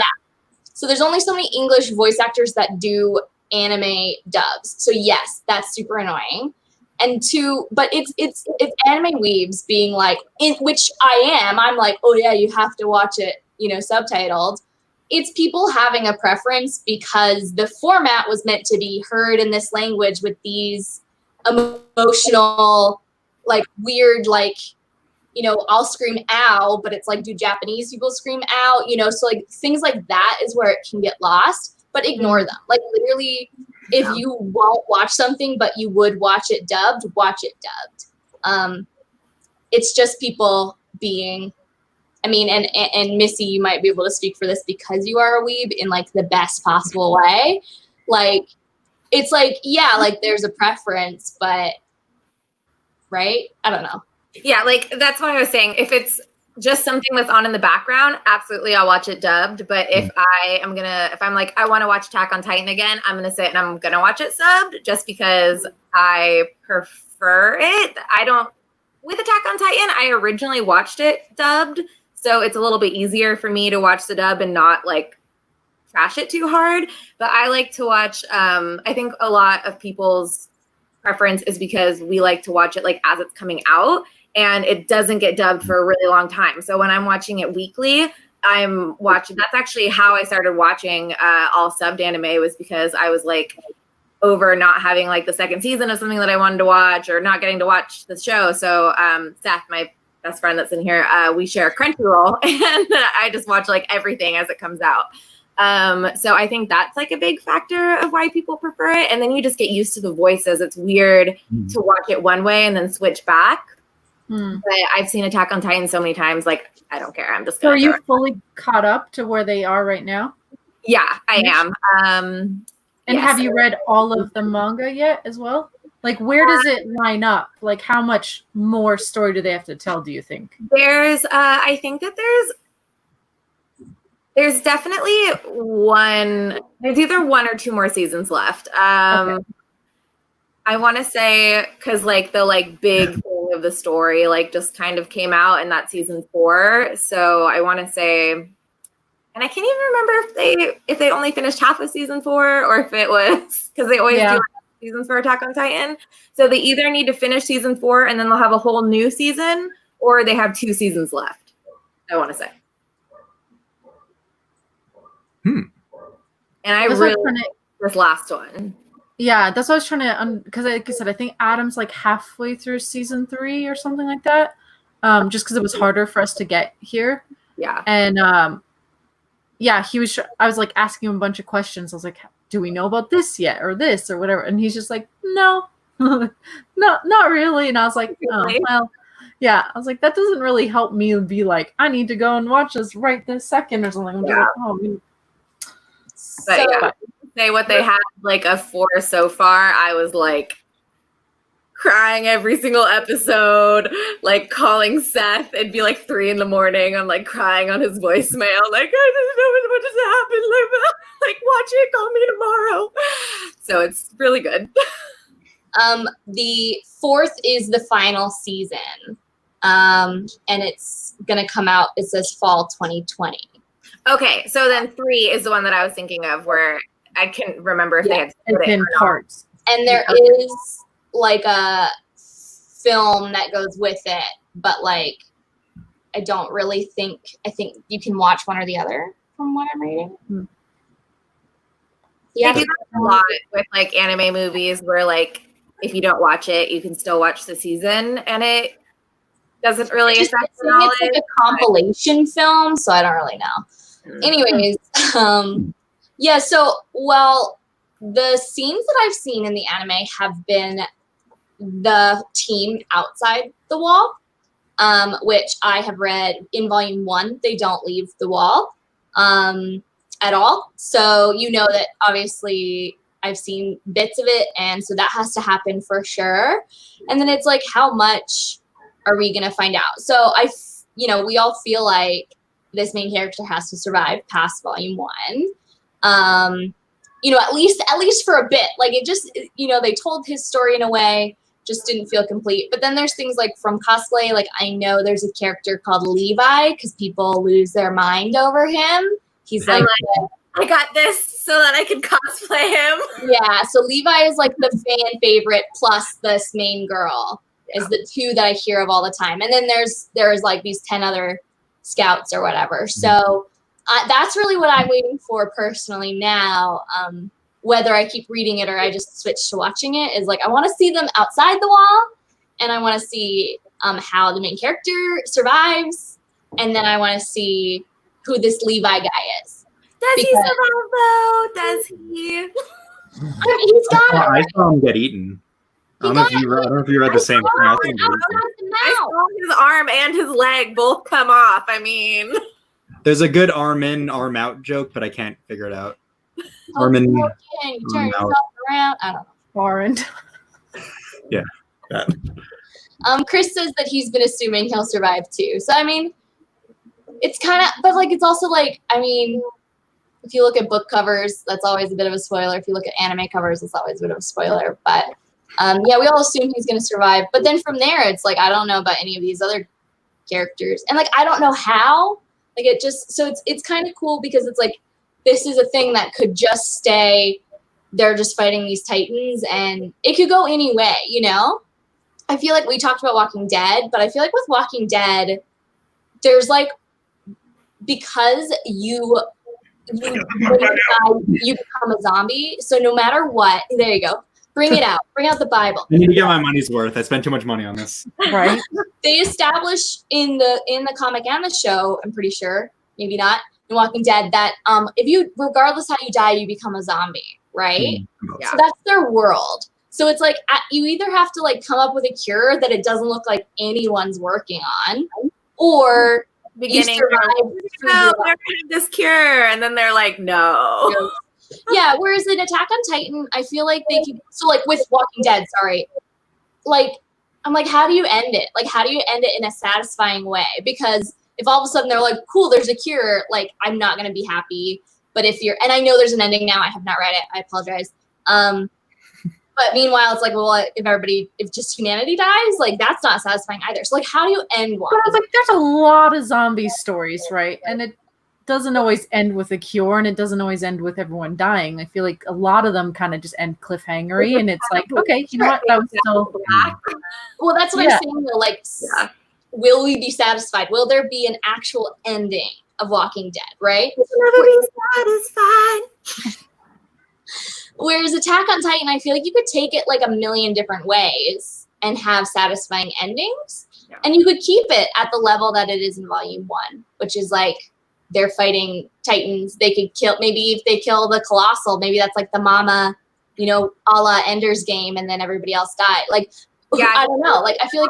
So there's only so many English voice actors that do anime dubs. So yes, that's super annoying. And two, but it's anime weebs being like, which I'm like, oh yeah, you have to watch it, subtitled. It's people having a preference because the format was meant to be heard in this language with these emotional, like weird, like, I'll scream ow, but it's like, do Japanese people scream ow? So like things like that is where it can get lost, but ignore them. Like literally, if you won't watch something, but you would watch it dubbed, watch it dubbed. It's just people being, and Missy, you might be able to speak for this because you are a weeb in like the best possible way. Like, it's like, yeah, like there's a preference, but right? I don't know. Yeah, like that's what I was saying. If it's just something that's on in the background, absolutely I'll watch it dubbed. But if I'm like, I want to watch Attack on Titan again, I'm gonna sit and I'm gonna watch it subbed just because I prefer it. With Attack on Titan, I originally watched it dubbed, so it's a little bit easier for me to watch the dub and not like trash it too hard. But I like to watch, I think a lot of people's preference is because we like to watch it like as it's coming out. And it doesn't get dubbed for a really long time. So when I'm watching it weekly, I'm watching. That's actually how I started watching all subbed anime, was because I was like over not having like the second season of something that I wanted to watch or not getting to watch the show. So Seth, my best friend that's in here, we share Crunchyroll, and I just watch like everything as it comes out. So I think that's like a big factor of why people prefer it. And then you just get used to the voices. It's weird to watch it one way and then switch back. But I've seen Attack on Titan so many times, like, I don't care. I'm just going to. So are you fully caught up to where they are right now? Yeah, I am. And have you read all of the manga yet as well? Like, where does it line up? Like, how much more story do they have to tell, do you think? I think that there's definitely there's either one or two more seasons left. Okay. I want to say, because like the like big thing of the story like just kind of came out in that season 4. So I want to say, and I can't even remember if they only finished half of season 4 or if it was, because they always do seasons for Attack on Titan. So they either need to finish season 4 and then they'll have a whole new season, or they have 2 seasons left, I want to say. And I really like this last one. Yeah, that's what I was trying to, because like I said, I think Adam's like halfway through season 3 or something like that. Just because it was harder for us to get here. Yeah. And I was like asking him a bunch of questions. I was like, do we know about this yet, or this or whatever? And he's just like, no, not really. And I was like, oh, well, yeah. I was like, that doesn't really help me be like, I need to go and watch this right this second or something. I'm just like, oh. But say what they had like a 4 so far. I was like crying every single episode, like calling Seth. It'd be like 3 a.m. I'm like crying on his voicemail, like, I don't know what just happened. Like watch it, call me tomorrow. So it's really good. The 4th is the final season, and it's gonna come out. It says fall 2020. Okay, so then 3 is the one that I was thinking of, where I can't remember if they had split it in parts. And there is like a film that goes with it, but like I don't really think. I think you can watch one or the other from what I'm reading. Yeah, they do that a lot with like anime movies, where like if you don't watch it, you can still watch the season, and doesn't really Just, affect it's the knowledge. like a compilation film, so I don't really know. Anyways, yeah, so, well, the scenes that I've seen in the anime have been the team outside the wall, which I have read in volume 1. They don't leave the wall at all. So you know that obviously I've seen bits of it, and so that has to happen for sure. And then it's like, how much are we going to find out? So we all feel like this main character has to survive past volume 1. At least for a bit. Like, it just, they told his story in a way, just didn't feel complete. But then there's things like from cosplay, like I know there's a character called Levi because people lose their mind over him. He's like, I got this so that I can cosplay him. Yeah, so Levi is like the fan favorite plus this main girl is the two that I hear of all the time. And then there's like these 10 other scouts or whatever. So that's really what I'm waiting for personally now. Whether I keep reading it or I just switch to watching it is like, I want to see them outside the wall, and I want to see how the main character survives, and then I want to see who this Levi guy is. Does he survive though? Does he? He's got I saw him get eaten. I don't know if you read the same thing. I think I saw his arm and his leg both come off. I mean, there's a good arm in, arm out joke, but I can't figure it out. Arm in, turn yourself around. I don't know. Foreign. Yeah. That. Chris says that he's been assuming he'll survive too. So I mean, it's kind of, but like, it's also like, I mean, if you look at book covers, that's always a bit of a spoiler. If you look at anime covers, it's always a bit of a spoiler. But yeah, we all assume he's going to survive. But then from there, it's like, I don't know about any of these other characters. And like, I don't know how. Like, it just, so it's kind of cool because it's like, this is a thing that could just stay, they're just fighting these titans, and it could go any way, I feel like we talked about Walking Dead, but I feel like with Walking Dead, there's like, because you become a zombie, so no matter what, there you go, bring out the Bible. I need to get my money's worth. I spent too much money on this. Right. They establish in the comic and the show, I'm pretty sure, maybe not, in Walking Dead, that regardless how you die, you become a zombie, right? Yeah. So that's their world. So it's like, you either have to like come up with a cure that it doesn't look like anyone's working on, or beginning, you survive they're gonna have this cure, and then they're like, no. Yeah, whereas in Attack on Titan, I feel like they can, so like with Walking Dead, sorry, like, I'm like, how do you end it? Like, how do you end it in a satisfying way? Because if all of a sudden they're like, cool, there's a cure, like, I'm not going to be happy. But and I know there's an ending now, I have not read it, I apologize. But meanwhile, it's like, well, if just humanity dies, like, that's not satisfying either. So like, how do you end Walking Dead? Like, there's a lot of zombie stories, right? And it doesn't always end with a cure, and it doesn't always end with everyone dying. I feel like a lot of them kind of just end cliffhangery, and it's like, okay, you know what? That was still. Well, that's what I'm saying though. Like, will we be satisfied? Will there be an actual ending of Walking Dead, right? Never be satisfied. Whereas Attack on Titan, I feel like you could take it like a million different ways and have satisfying endings. Yeah. And you could keep it at the level that it is in volume 1, which is like, they're fighting titans. They could kill, maybe if they kill the Colossal, maybe that's like the mama, a la Ender's Game, and then everybody else died. Like, yeah, I don't know. Like, I feel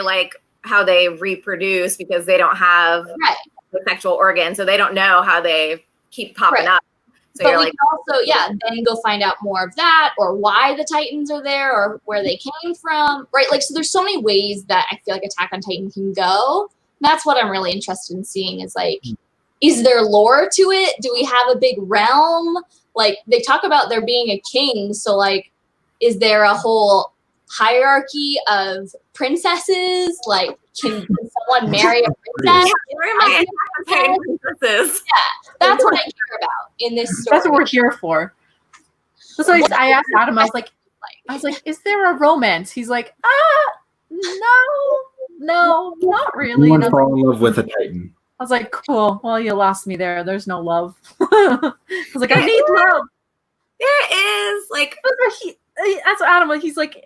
like how they reproduce, because they don't have the sexual organ, so they don't know how they keep popping up. So but we can also, then go find out more of that, or why the Titans are there, or where they came from, right? Like, so there's so many ways that I feel like Attack on Titan can go. That's what I'm really interested in seeing, is like, is there lore to it? Do we have a big realm? Like, they talk about there being a king, so like, is there a whole hierarchy of princesses? Like, can someone marry a princess? Princesses. Yeah, that's what I care about in this story. That's what we're here for. So I asked Adam, I was like, is there a romance? He's like, no, not really. Someone fall in love with a Titan. I was like, cool. Well, you lost me there. There's no love. I was like, I need love. There is, like, that's what Adam. He's like,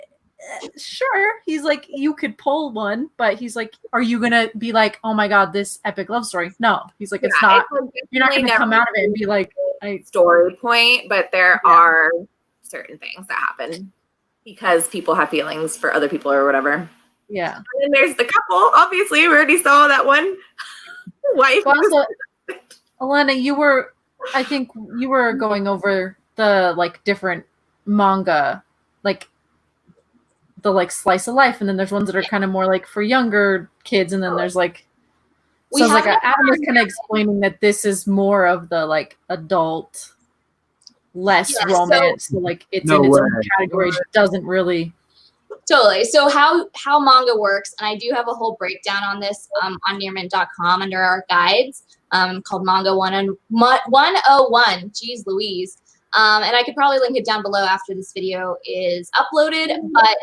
sure. He's like, you could pull one, but he's like, are you gonna be like, oh my god, this epic love story? No. He's like, it's not. You're not gonna come out of it and be like, story point, but there are certain things that happen because people have feelings for other people or whatever. Yeah. And then there's the couple. Obviously, we already saw that one wife. Also, Alana, I think you were going over the like different manga, like the like slice of life, and then there's ones that are kind of more like for younger kids, and then there's like so it's like Adam was kind of explaining that this is more of the like adult, less romance, so like it's in its own category. It doesn't really totally. So how manga works, and I do have a whole breakdown on this on nearmint.com under our guides called Manga 101. Geez Louise. And I could probably link it down below after this video is uploaded, but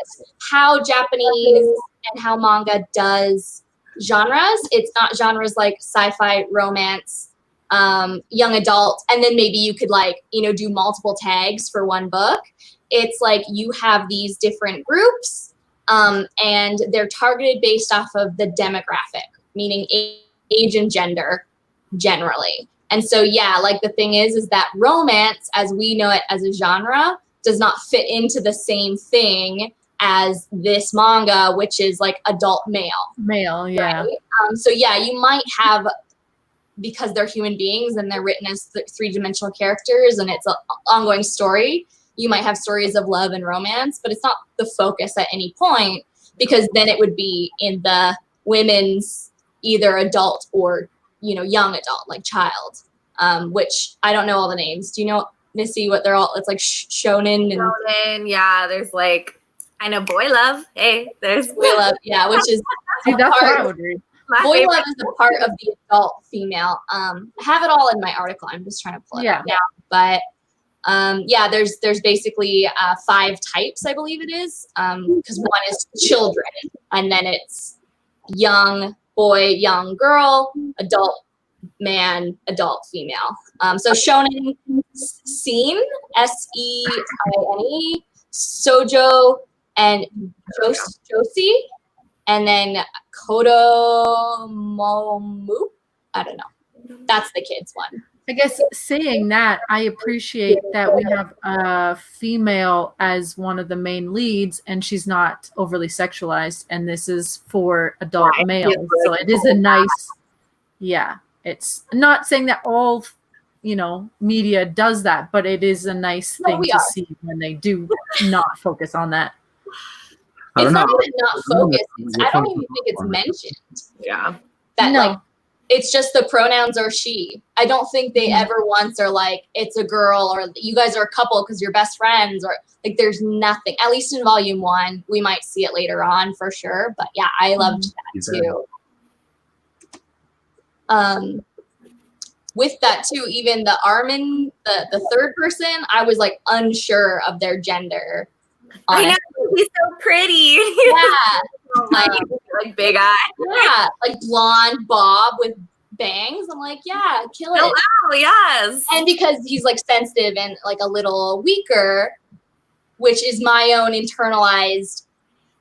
how Japanese and how manga does genres, it's not genres like sci-fi, romance, young adult, and then maybe you could like, do multiple tags for one book. It's like you have these different groups and they're targeted based off of the demographic, meaning age and gender generally. And so, like the thing is that romance, as we know it as a genre, does not fit into the same thing as this manga, which is like adult male. Yeah. Right? So, you might have, because they're human beings and they're written as three-dimensional characters and it's an ongoing story, you might have stories of love and romance, but it's not the focus at any point, because then it would be in the women's either adult or young adult, like child, which I don't know all the names. Do you know, Missy, what they're all? It's like shonen and shonen. Yeah, there's like, I know boy love. Hey, there's boy love. Yeah, which is see, that's what I would read. Boy love is a part of the adult female. I have it all in my article. I'm just trying to pull it up now. But there's basically 5 types, I believe it is, because one is children, and then it's young boy, young girl, adult man, adult female. So shonen, scene, SEINE, sojo, and joshi, and then kodomomu. I don't know. That's the kids one. I guess saying that, I appreciate that we have a female as one of the main leads, and she's not overly sexualized, and this is for adult males. So it is a nice, it's not saying that all, media does that, but it is a nice thing to see when they do not focus on that. It's not even not focused. I don't even think it's mentioned. Yeah. It's just the pronouns are she. I don't think they ever once are like, it's a girl or you guys are a couple because you're best friends, or like there's nothing. At least in volume 1, we might see it later on for sure. But I loved that too. With that too, even the Armin, the third person, I was like unsure of their gender. I know, he's so pretty. Yeah. Like big eye. Yeah, like blonde bob with bangs. I'm like, kill it. Oh, wow, yes. And because he's like sensitive and like a little weaker, which is my own internalized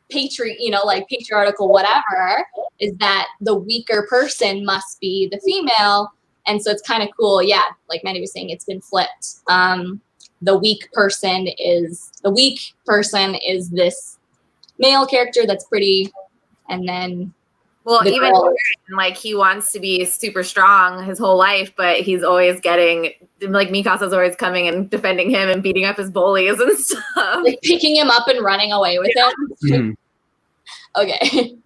patriarchal whatever, is that the weaker person must be the female. And so it's kind of cool. Yeah, like Mandy was saying, it's been flipped. The weak person is this male character that's pretty, and then even like he wants to be super strong his whole life, but he's always getting like Mikasa's always coming and defending him and beating up his bullies and stuff, like picking him up and running away with him. Okay.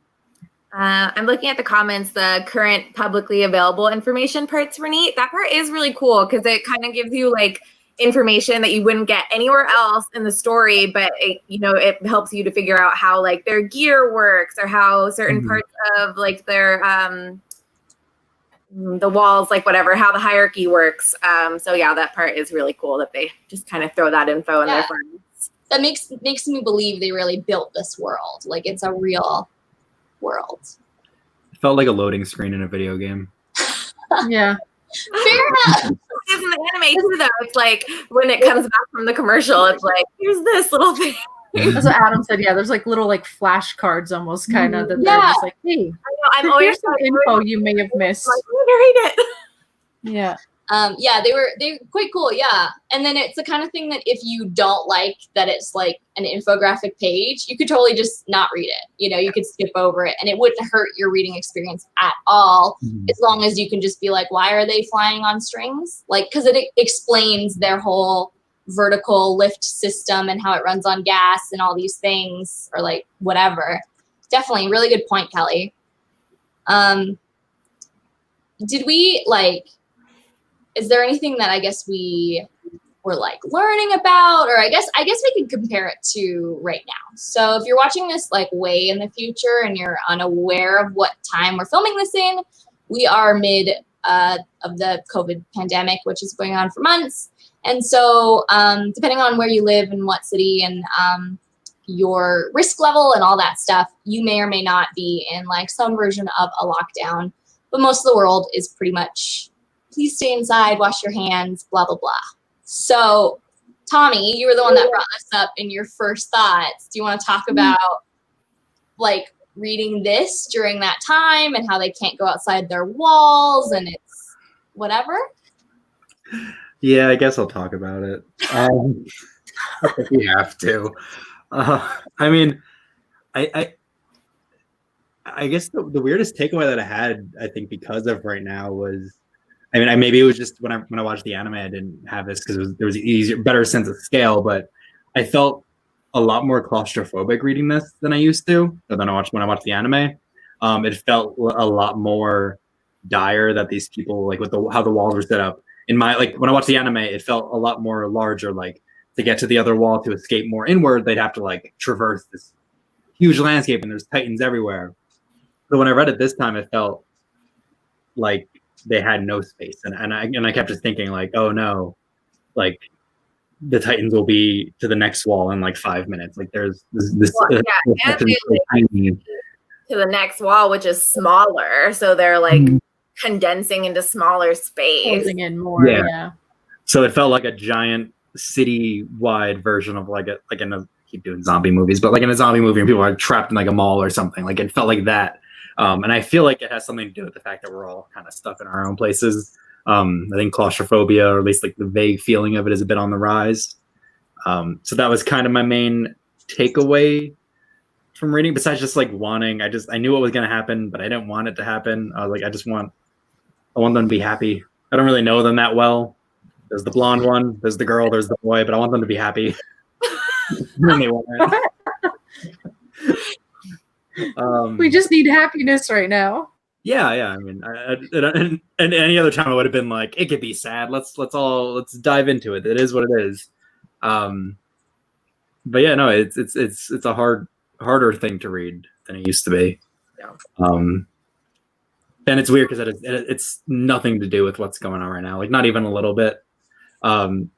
I'm looking at the comments. The current publicly available information parts were neat. That part is really cool because it kind of gives you like information that you wouldn't get anywhere else in the story, but it helps you to figure out how like their gear works or how certain parts of like their the walls, like whatever, how the hierarchy works. So that part is really cool that they just kind of throw that info in there for us. That makes me believe they really built this world. Like it's a real world. It felt like a loading screen in a video game. Yeah. Fair enough. In the anime too, though, it's like when it comes back from the commercial, it's like, here's this little thing. That's what Adam said. Yeah, there's like little like flashcards almost kind of that they're Yeah. just like, hey, I'm always here's some info you may have missed. like, I'm gonna read it. Yeah. Yeah, they were quite cool. Yeah. And then it's the kind of thing that if you don't like that it's like an infographic page, you could totally just not read it. You know, you could skip over it and it wouldn't hurt your reading experience at all, as long as you can just be like, why are they flying on strings? Like, because it explains their whole vertical lift system and how it runs on gas and all these things, or like whatever. Definitely really good point, Kelly. Did we like, is there anything that I guess we were like learning about, or I guess we could compare it to right now. So if you're watching this like way in the future and you're unaware of what time we're filming this in, we are mid of the COVID pandemic, which is going on for months. And so depending on where you live and what city and your risk level and all that stuff, you may or may not be in like some version of a lockdown, but most of the world is pretty much, please stay inside, wash your hands, blah, blah, blah. So Tommy, you were the one that brought this up in your first thoughts. Do you want to talk about like reading this during that time and how they can't go outside their walls and it's whatever? Yeah, I guess I'll talk about it. We have to. I mean, I guess the weirdest takeaway that I had, I think, because of right now was, I mean, maybe it was just when I watched the anime, I didn't have this because there was an easier, better sense of scale, but I felt a lot more claustrophobic reading this than I used to. When I watched the anime, it felt a lot more dire that these people, like with how the walls were set up. In my, like when I watched the anime, it felt a lot more larger. Like to get to the other wall to escape more inward, they'd have to like traverse this huge landscape, and there's titans everywhere. So when I read it this time, it felt like they had no space, and I kept just thinking like, oh no, like the titans will be to the next wall in like 5 minutes. Like there's this and to the next wall, which is smaller, so they're like condensing into smaller space, Closing in more. Yeah. So it felt like a giant city-wide version of like in a, keep doing zombie movies, but like in a zombie movie and people are trapped in like a mall or something. Like it felt like that. And I feel like it has something to do with the fact that we're all kind of stuck in our own places. I think claustrophobia, or at least like the vague feeling of it, is a bit on the rise. So that was kind of my main takeaway from reading, besides just like wanting, I knew what was going to happen, but I didn't want it to happen. I was like, I want them to be happy. I don't really know them that well. There's the blonde one, there's the girl, there's the boy, but I want them to be happy. We just need happiness right now. Yeah. I mean, and any other time I would have been like, it could be sad. Let's dive into it. It is what it is. But yeah, no, it's a harder thing to read than it used to be. Yeah. And it's weird because it's nothing to do with what's going on right now. Like not even a little bit.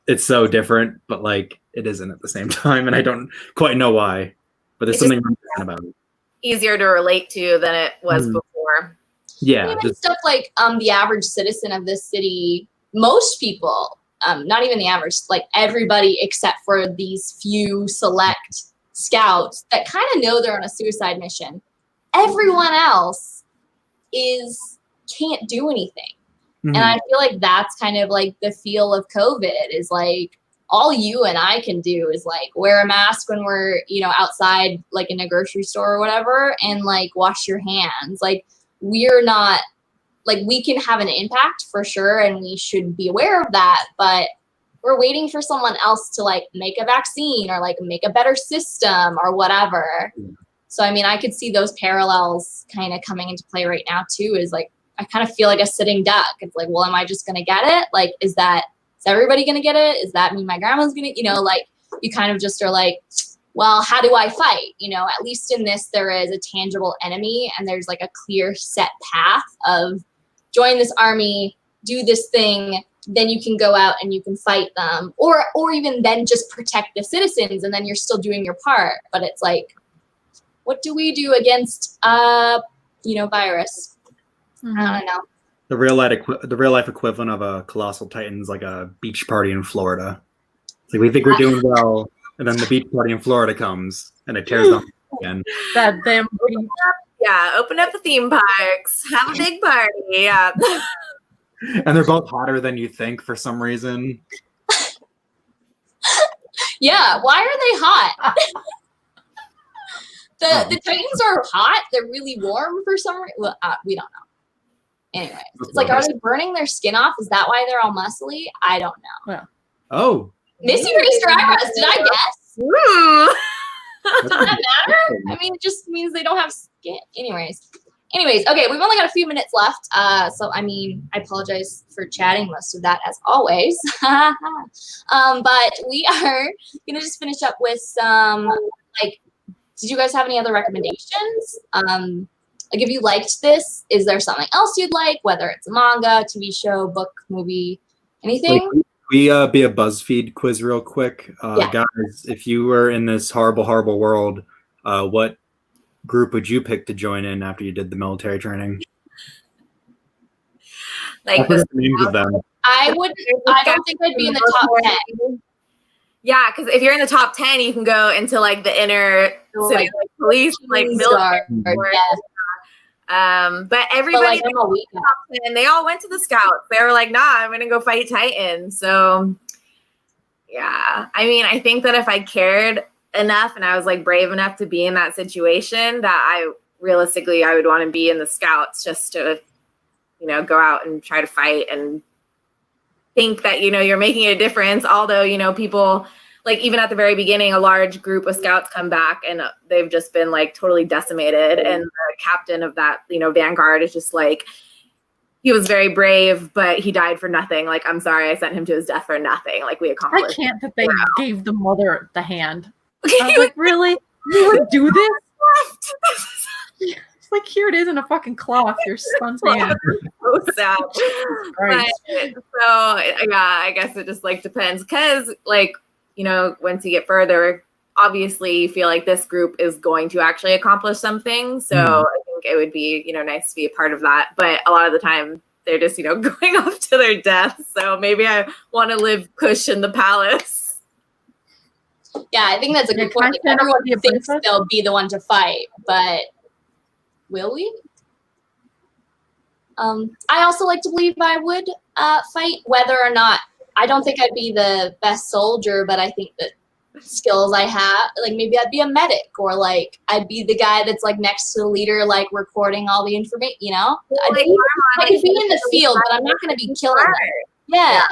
It's so different, but like it isn't at the same time, and I don't quite know why. But there's something about it. Easier to relate to than it was before. Yeah, even stuff like the average citizen of this city, most people, not even the average, like everybody except for these few select scouts that kind of know they're on a suicide mission. Everyone else can't do anything. And I feel like that's kind of like the feel of COVID is like all you and I can do is like wear a mask when we're, outside, like in a grocery store or whatever, and like wash your hands. Like we're not, like we can have an impact for sure, and we should be aware of that, but we're waiting for someone else to like make a vaccine or like make a better system or whatever. So, I mean, I could see those parallels kind of coming into play right now too, is like, I kind of feel like a sitting duck. It's like, well, am I just going to get it? Like, is everybody going to get it? Is that mean my grandma's going to, like you kind of just are like, well, how do I fight? At least in this, there is a tangible enemy and there's like a clear set path of join this army, do this thing, then you can go out and you can fight them, or even then just protect the citizens and then you're still doing your part. But it's like, what do we do against, virus? I don't know. The real life equivalent of a colossal titan's like a beach party in Florida. It's like we think we're doing well, And then the beach party in Florida comes, and it tears them again. That damn Yeah, open up the theme parks, have a big party. Yeah. And they're both hotter than you think for some reason. Yeah, why are they hot? The Titans are hot. They're really warm for some reason. Well, we don't know. Anyway, it's like, are they burning their skin off? Is that why they're all muscly? I don't know. Yeah. Oh. Missy raised her eyebrows. Did I guess? Does that matter? I mean, it just means they don't have skin. Anyways, okay, we've only got a few minutes left. So, I mean, I apologize for chatting most of that as always. But we are going to just finish up with some, like, did you guys have any other recommendations? Like, if you liked this, is there something else you'd like, whether it's a manga, TV show, book, movie, anything? Like, we be a BuzzFeed quiz real quick. Guys, if you were in this horrible world, what group would you pick to join in after you did the military training? Like the names of them. I don't think I'd be in the top 10. Yeah, because if you're in the top 10, you can go into like the inner city, like police, like military. But everybody and they all went to the scouts. They were like, nah, I'm gonna go fight Titan. So yeah, I mean, I think that if I cared enough and I was like brave enough to be in that situation, that I realistically I would want to be in the scouts just to, you know, go out and try to fight and think that, you know, you're making a difference. Although, you know, people like even at the very beginning, a large group of scouts come back and they've just been like totally decimated. And the captain of that, you know, vanguard is just like, he was very brave, but he died for nothing. Like, I'm sorry, I sent him to his death for nothing. Like, we accomplished. I can't that they gave the mother the hand. I was like, really? You would do this? It's like, here it is in a fucking cloth. Your son's hand. So sad. But, so yeah, I guess it just like depends. Cause like, you know, once you get further, obviously you feel like this group is going to actually accomplish something. So I think it would be, you know, nice to be a part of that. But a lot of the time they're just, you know, going off to their death. So maybe I want to live cush in the palace. Yeah, I think that's a good point. Like, everyone thinks they'll be the one to fight, but will we? I also like to believe I would fight, whether or not, I don't think I'd be the best soldier, but I think that skills I have, like maybe I'd be a medic, or like I'd be the guy that's like next to the leader, like recording all the information, you know? I could be in the field, but I'm not going to be killing them. Yeah.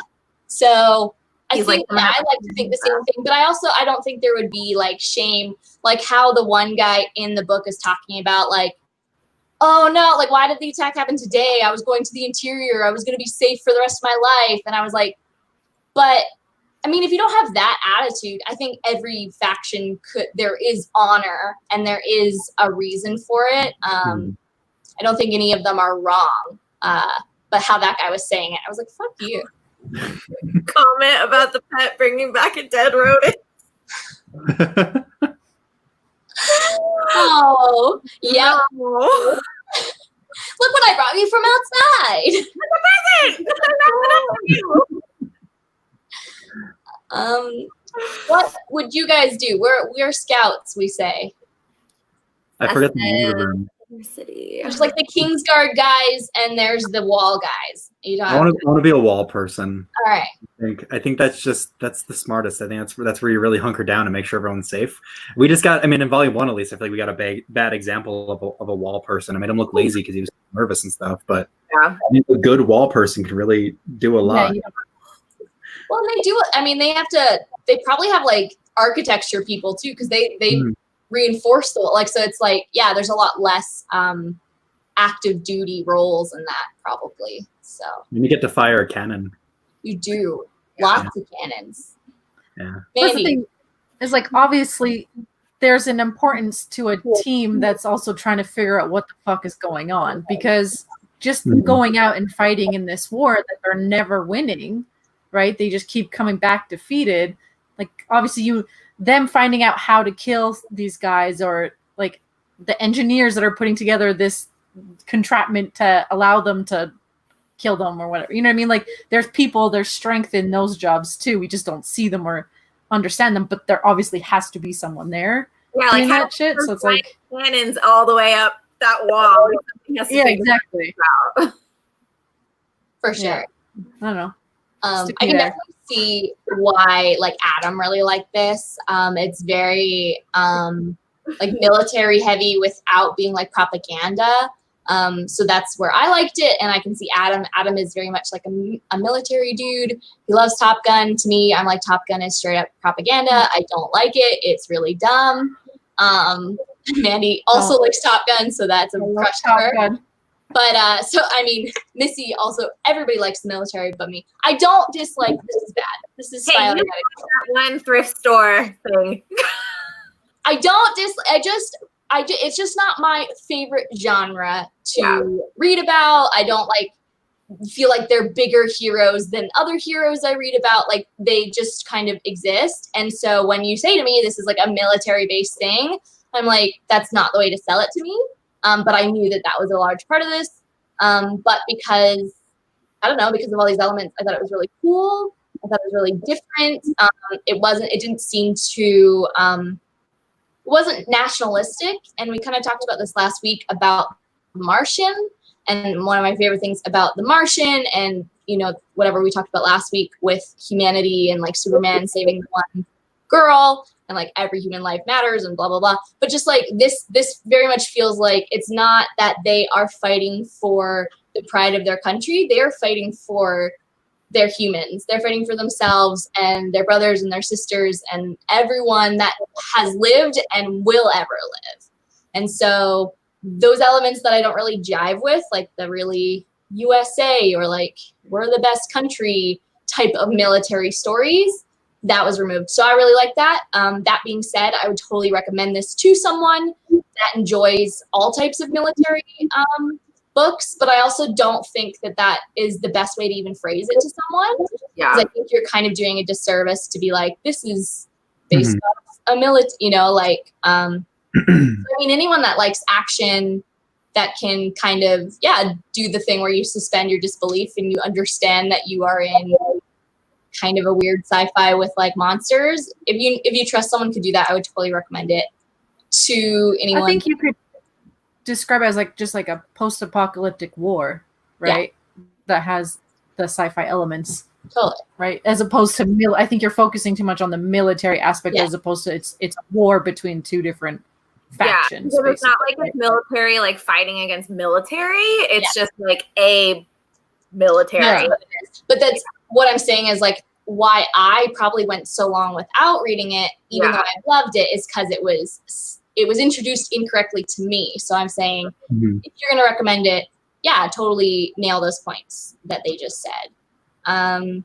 So I think I like to think the same thing, but I don't think there would be like shame, like how the one guy in the book is talking about, like, oh no, like why did the attack happen today? I was going to the interior. I was going to be safe for the rest of my life. And I was like, but I mean, if you don't have that attitude, I think every faction there is honor and there is a reason for it. I don't think any of them are wrong. But how that guy was saying it, I was like, fuck you. Comment about the pet bringing back a dead rodent. Oh, yeah. No. Look what I brought you from outside. What would you guys do? We're scouts, we say. I forget the name of them. There's like the Kingsguard guys and there's the wall guys. I want to be a wall person. All right. I think that's the smartest. I think that's where you really hunker down and make sure everyone's safe. We just got, I mean, in volume 1 at least, I feel like we got a bad example of a wall person. I made him look lazy because he was nervous and stuff. But yeah, I mean, a good wall person can really do a lot. Yeah. Well, they do. I mean, they probably have like architecture people too, because they reinforce the like. So it's like, yeah, there's a lot less active duty roles in that probably. So you get to fire a cannon. You do lots of cannons. Yeah. That's the thing is, like, obviously there's an importance to a team that's also trying to figure out what the fuck is going on, because just going out and fighting in this war that they're never winning, right? They just keep coming back defeated. Like, obviously them finding out how to kill these guys, or like the engineers that are putting together this contraption to allow them to kill them or whatever. You know what I mean? Like, there's strength in those jobs too. We just don't see them or understand them, but there obviously has to be someone there. Yeah, like that shit. So it's like cannons all the way up that wall. Yeah, exactly. For sure. Yeah. I don't know. I can definitely see why like Adam really liked this. It's very like military heavy without being like propaganda. So that's where I liked it, and I can see Adam. Adam is very much like a military dude. He loves Top Gun. To me, I'm like, Top Gun is straight up propaganda. I don't like it. It's really dumb. Mandy also likes Top Gun, so that's a crush to her. Gun. But so I mean, Missy also. Everybody likes the military, but me. I don't dislike. This is bad. This is that one thrift store thing. I don't it's just not my favorite genre to read about. I don't feel like they're bigger heroes than other heroes I read about. Like they just kind of exist. And so when you say to me, this is like a military based thing, I'm like, that's not the way to sell it to me. But I knew that was a large part of this. But because of all these elements, I thought it was really cool. I thought it was really different. It didn't seem to, wasn't nationalistic. And we kind of talked about this last week about The Martian. And one of my favorite things about The Martian and, whatever we talked about last week with humanity and like Superman saving one girl and like every human life matters and blah, blah, blah. But just like this very much feels like it's not that they are fighting for the pride of their country. They are fighting for their humans. They're fighting for themselves and their brothers and their sisters and everyone that has lived and will ever live. And so those elements that I don't really jive with, like the really USA or like we're the best country type of military stories, that was removed. So I really like that. That being said, I would totally recommend this to someone that enjoys all types of military books, but I also don't think that is the best way to even phrase it to someone. Yeah, I think you're kind of doing a disservice to be like, this is based off a military, I mean, anyone that likes action that can kind of, do the thing where you suspend your disbelief and you understand that you are in kind of a weird sci-fi with like monsters. If you trust someone could do that, I would totally recommend it to anyone. I think you could describe it as like just like a post-apocalyptic war, right? Yeah. That has the sci-fi elements, totally, right? As opposed to I think you're focusing too much on the military aspect as opposed to it's a war between two different factions. Yeah, it's not like it's military like fighting against military. It's just like a military. Yeah. But that's what I'm saying is like why I probably went so long without reading it, even though I loved it, is because it was introduced incorrectly to me. So I'm saying if you're going to recommend it, totally nail those points that they just said. And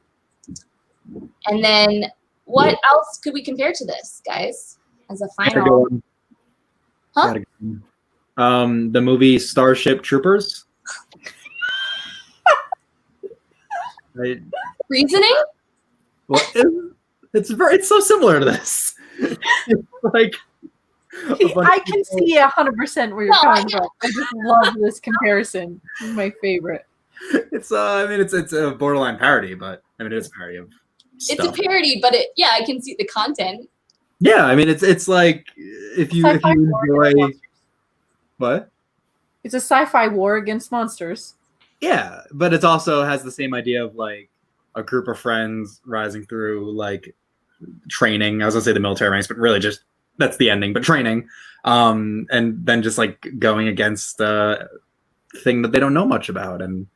then what else could we compare to this, guys, as a final? Huh? The movie Starship Troopers. Reasoning? Well, it's so similar to this. It's like I can see 100% where you're coming from. I just love this comparison. It's my favorite. It's it's a borderline parody, but it is a parody of stuff. It's a parody, but I can see the content. Yeah, I mean it's like if you enjoy what? It's a sci-fi war against monsters. Yeah, but it also has the same idea of like a group of friends rising through like training. I was gonna say the military ranks, but really just that's the ending, but training. And then just like going against the thing that they don't know much about. And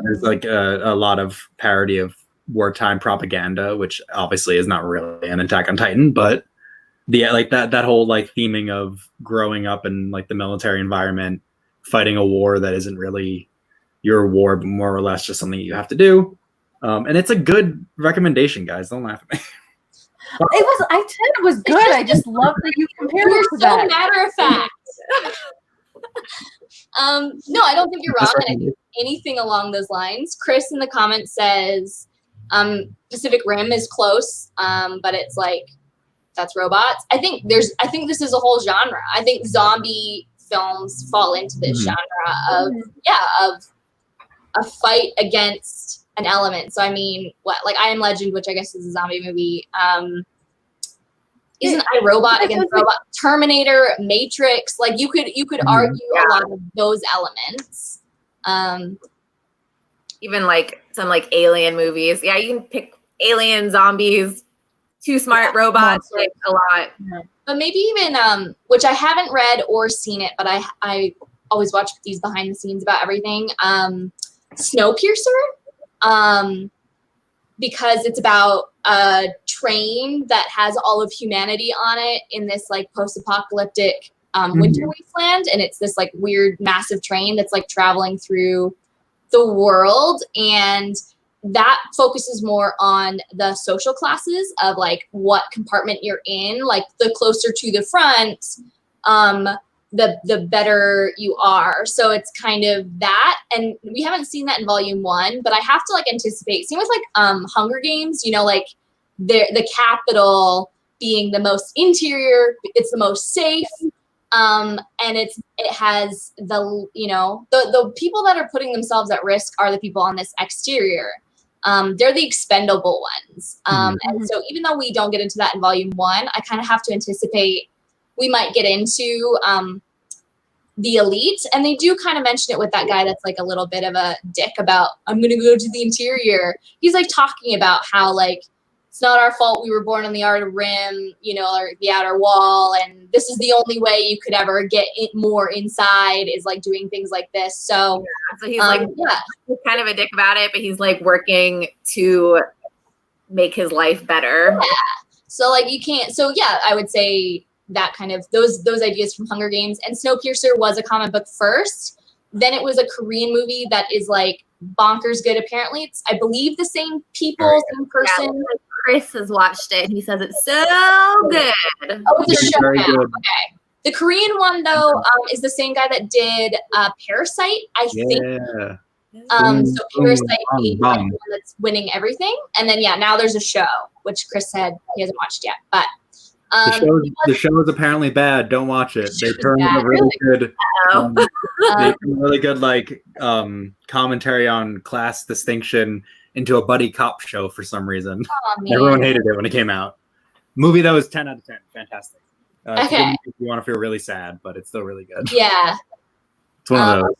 there's like a lot of parody of wartime propaganda, which obviously is not really an Attack on Titan, but that whole like theming of growing up in like the military environment, fighting a war that isn't really your war, but more or less just something you have to do. And it's a good recommendation, guys. Don't laugh at me. I said it was good. I just love that you compared it to that. Matter of fact. No, I don't think you're wrong. And I think anything along those lines. Chris in the comments says Pacific Rim is close, but it's like that's robots. I think this is a whole genre. I think zombie films fall into this genre of a fight against an element. So I mean, like I Am Legend, which I guess is a zombie movie. isn't iRobot against robot, Terminator, Matrix, like you could argue a lot of those elements. Even like some like alien movies. Yeah, you can pick alien, zombies, too smart robots, like a lot. Yeah. But maybe even which I haven't read or seen it, but I always watch these behind the scenes about everything. Snowpiercer. Because it's about a train that has all of humanity on it in this like post-apocalyptic winter wasteland, and it's this like weird massive train that's like traveling through the world, and that focuses more on the social classes of like what compartment you're in. Like the closer to the front, the better you are. So it's kind of that, and we haven't seen that in volume 1, but I have to like anticipate. Same with like Hunger Games, you know, like the capital being the most interior, it's the most safe, and it has the, you know, the people that are putting themselves at risk are the people on this exterior. They're the expendable ones, and so even though we don't get into that in volume 1, I kind of have to anticipate we might get into the elite, and they do kind of mention it with that guy that's like a little bit of a dick about, I'm gonna go to the interior. He's like talking about how like it's not our fault we were born on the outer rim, you know, or the outer wall, and this is the only way you could ever get it more inside is like doing things like this. So, so he's like he's kind of a dick about it, but he's like working to make his life better. Yeah. So like you can't. So yeah, I would say that kind of those ideas from Hunger Games, and Snowpiercer was a comic book first. Then it was a Korean movie that is like bonkers good. Apparently, it's I believe the same people, same person. Yeah, Chris has watched it and he says it's so good. Oh, it's a show now. Okay. The Korean one though is the same guy that did Parasite, I think. So Parasite being the one that's winning everything, and then now there's a show which Chris said he hasn't watched yet, but. The show is apparently bad. Don't watch it. They turned a really good, like commentary on class distinction into a buddy cop show for some reason. Oh, Everyone hated it when it came out. Movie that was 10 out of 10. Fantastic. Okay. If you want to feel really sad, but it's still really good. Yeah. It's one of those.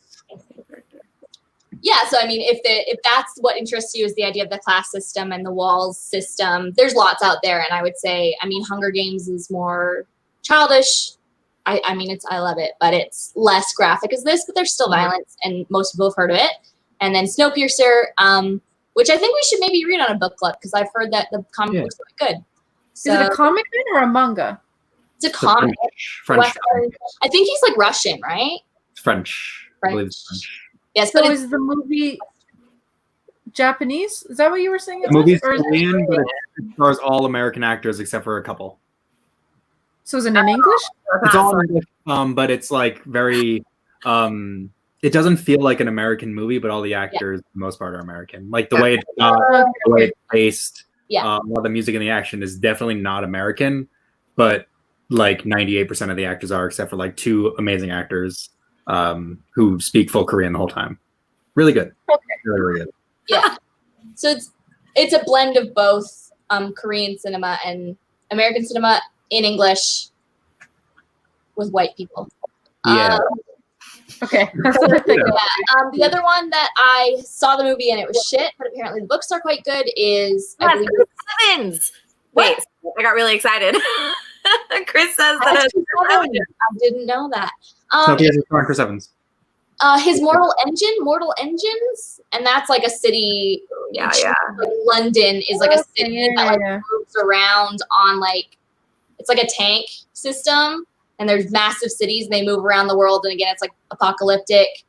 Yeah, so I mean, if that's what interests you is the idea of the class system and the walls system, there's lots out there, and I would say, I mean, Hunger Games is more childish. I mean, I love it, but it's less graphic as this, but there's still violence, and most people have heard of it. And then Snowpiercer, which I think we should maybe read on a book club because I've heard that the comic book's really good. So, is it a comic or a manga? It's a comic. French. I think he's like Russian, right? French. I believe it's French. Yes, so but is the movie Japanese? Is that what you were saying? The movie's Korean, but it stars all American actors except for a couple. So is it in English? It's all in English, but it's like very. It doesn't feel like an American movie, but all the actors, for the most part, are American. Like the way it's shot, the way it's paced, a lot of the music and the action is definitely not American, but like 98% of the actors are, except for like 2 amazing actors. Who speak full Korean the whole time. Really good. Okay. Really, really good. Yeah. So it's a blend of both Korean cinema and American cinema in English with white people. Yeah. Okay. That's what I think. The other one that I saw the movie and it was shit, but apparently the books are quite good is I believe Evans. Wait, I got really excited. Chris says that I didn't know that. So he has a Chris Evans. His Mortal Engines, and that's like a city. Yeah. Like London is like a city that like moves around on like it's like a tank system, and there's massive cities and they move around the world, and again it's like apocalyptic.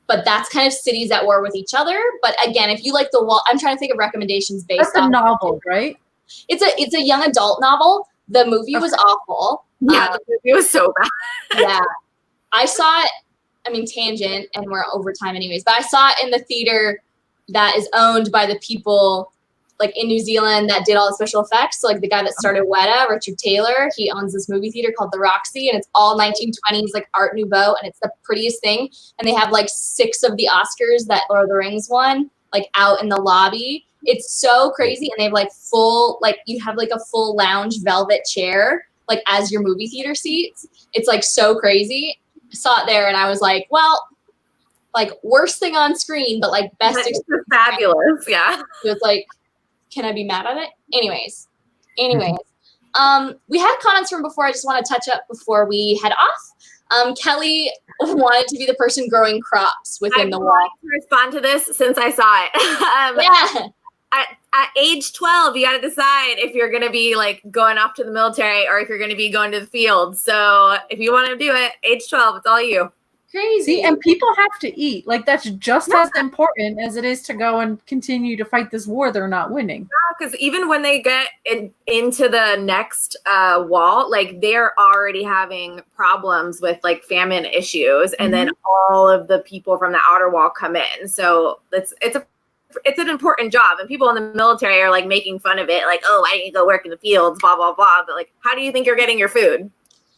But that's kind of cities at war with each other. But again, if you like the wall, I'm trying to think of recommendations based on a novel, right? It's a young adult novel. The movie was awful. Yeah, the movie was so bad. Yeah. I saw it, I mean, tangent, and we're over time anyways, but I saw it in the theater that is owned by the people like in New Zealand that did all the special effects. So like the guy that started Weta, Richard Taylor, he owns this movie theater called The Roxy, and it's all 1920s like Art Nouveau, and it's the prettiest thing. And they have like 6 of the Oscars that Lord of the Rings won, like out in the lobby. It's so crazy, and they have like full, like you have like a full lounge velvet chair like as your movie theater seats. It's like so crazy. I saw it there and I was like, well, like worst thing on screen, but like best experience. Fabulous. Yeah. So it's like, can I be mad at it? Anyways. We had comments from before. I just want to touch up before we head off. Kelly wanted to be the person growing crops within the wall. To respond to this since I saw it. Yeah. At age 12, you got to decide if you're going to be like going off to the military or if you're going to be going to the field. So if you want to do it, age 12, it's all you. Crazy. And people have to eat. Like that's just as important as it is to go and continue to fight this war they're not winning. Because even when they get into the next wall, like they're already having problems with like famine issues, and then all of the people from the outer wall come in. So it's an important job, and people in the military are like making fun of it, like, oh, why didn't you go work in the fields, blah blah blah. But like, how do you think you're getting your food?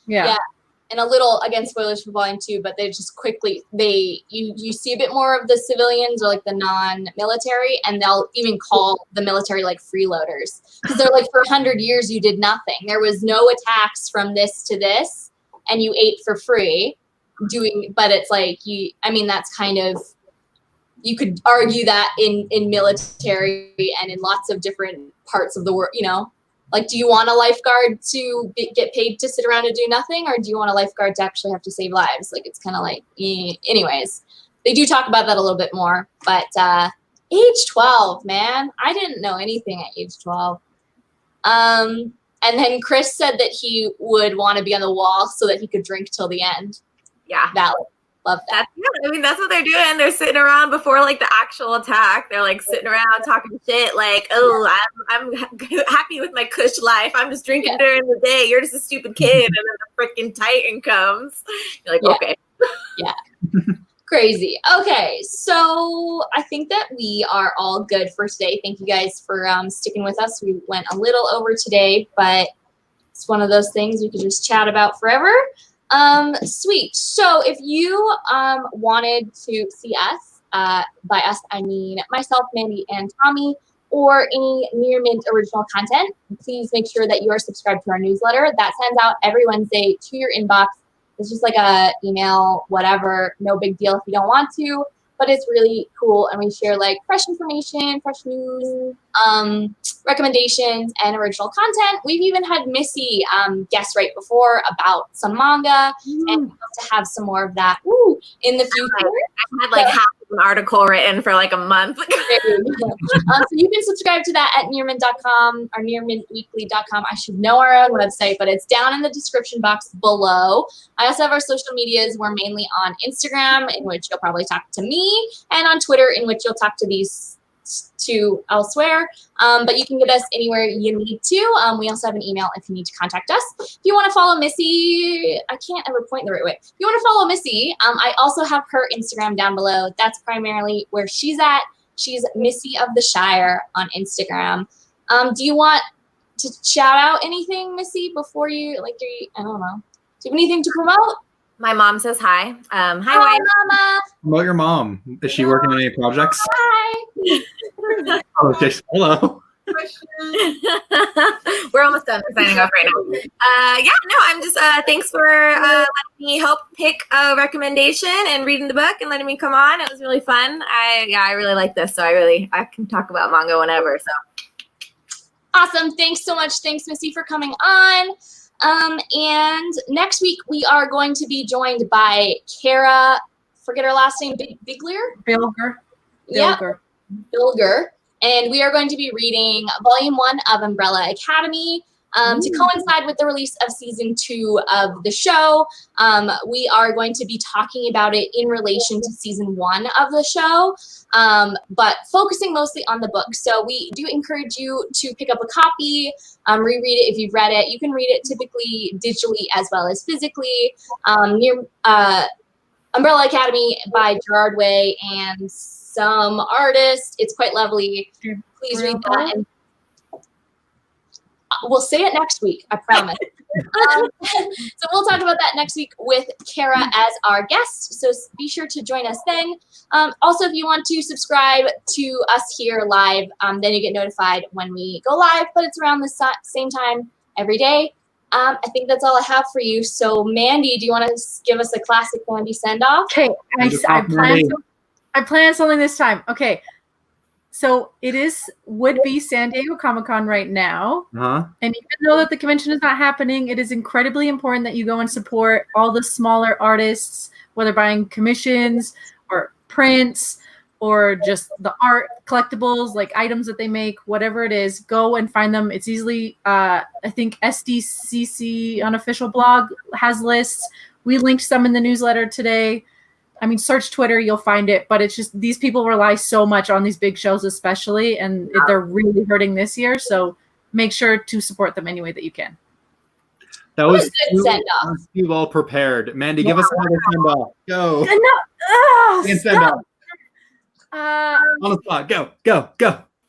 Yeah. And a little, again, spoilers for volume 2, but they just quickly, you see a bit more of the civilians or like the non-military, and they'll even call the military like freeloaders. Because they're like, for 100 years, you did nothing. There was no attacks from this to this, and you ate for free. But it's like, that's kind of, you could argue that in military and in lots of different parts of the world, Like, do you want a lifeguard to get paid to sit around and do nothing? Or do you want a lifeguard to actually have to save lives? Like, it's kind of like, anyways, they do talk about that a little bit more. But age 12, man, I didn't know anything at age 12. And then Chris said that he would want to be on the wall so that he could drink till the end. Yeah. Valid. Love that. That's what they're doing. They're sitting around before like the actual attack. They're like sitting around talking shit like, oh, I'm happy with my cush life. I'm just drinking during the day. You're just a stupid kid. And then the freaking Titan comes. You're like, okay. Yeah. Crazy. Okay. So I think that we are all good for today. Thank you guys for sticking with us. We went a little over today, but it's one of those things we could just chat about forever. Sweet. So if you wanted to see us, by us I mean myself, Mandy, and Tommy, or any Near Mint original content, please make sure that you are subscribed to our newsletter. That sends out every Wednesday to your inbox. It's just like a email, whatever, no big deal if you don't want to, but it's really cool. And we share like fresh information, fresh news, recommendations, and original content. We've even had Missy guest right before about some manga, and we hope to have some more of that in the future. I had like half of an article written for like a month. So you can subscribe to that at nearmint.com or nearmintweekly.com. I should know our own website, but it's down in the description box below. I also have our social medias. We're mainly on Instagram, in which you'll probably talk to me, and on Twitter, in which you'll talk to these two elsewhere, but you can get us anywhere you need to. We also have an email if you need to contact us. If you want to follow Missy, I can't ever point the right way. If you want to follow Missy, I also have her Instagram down below. That's primarily where she's at. She's Missy of the Shire on Instagram. Do you want to shout out anything, Missy, before you, I don't know. Do you have anything to promote? My mom says hi. Hi, wife. Mama. Promote your mom. Is she working on any projects? Hi. Oh, just hello. We're almost done. We're signing off right now. I'm just thanks for letting me help pick a recommendation and reading the book and letting me come on. It was really fun. I really like this, so I can talk about manga whenever. So awesome. Thanks so much. Thanks, Missy, for coming on. And next week we are going to be joined by Kara, forget her last name, Bilger. Yeah, Bilger. And we are going to be reading Volume 1 of Umbrella Academy. To coincide with the release of Season 2 of the show. We are going to be talking about it in relation to Season 1 of the show, but focusing mostly on the book. So we do encourage you to pick up a copy, reread it if you've read it. You can read it typically digitally as well as physically. Umbrella Academy by Gerard Way and some artist. It's quite lovely. Please read that. And we'll say it next week, I promise. So we'll talk about that next week with Kara as our guest. So be sure to join us then. Also, if you want to subscribe to us here live, then you get notified when we go live, but it's around the same time every day. I think that's all I have for you. So, Mandy, do you want to give us a classic Mandy send-off? Okay, I planned something this time. Okay, so would be San Diego Comic-Con right now. Uh-huh. And even though that the convention is not happening, it is incredibly important that you go and support all the smaller artists, whether buying commissions or prints or just the art collectibles, like items that they make, whatever it is, go and find them. It's easily, I think SDCC unofficial blog has lists. We linked some in the newsletter today. I mean, search Twitter, you'll find it, but it's just these people rely so much on these big shows, especially, and they're really hurting this year. So make sure to support them any way that you can. That was a good send-off. You well prepared. Mandy, give us another send-off. Go. No, Send-off. on On the spot. Go.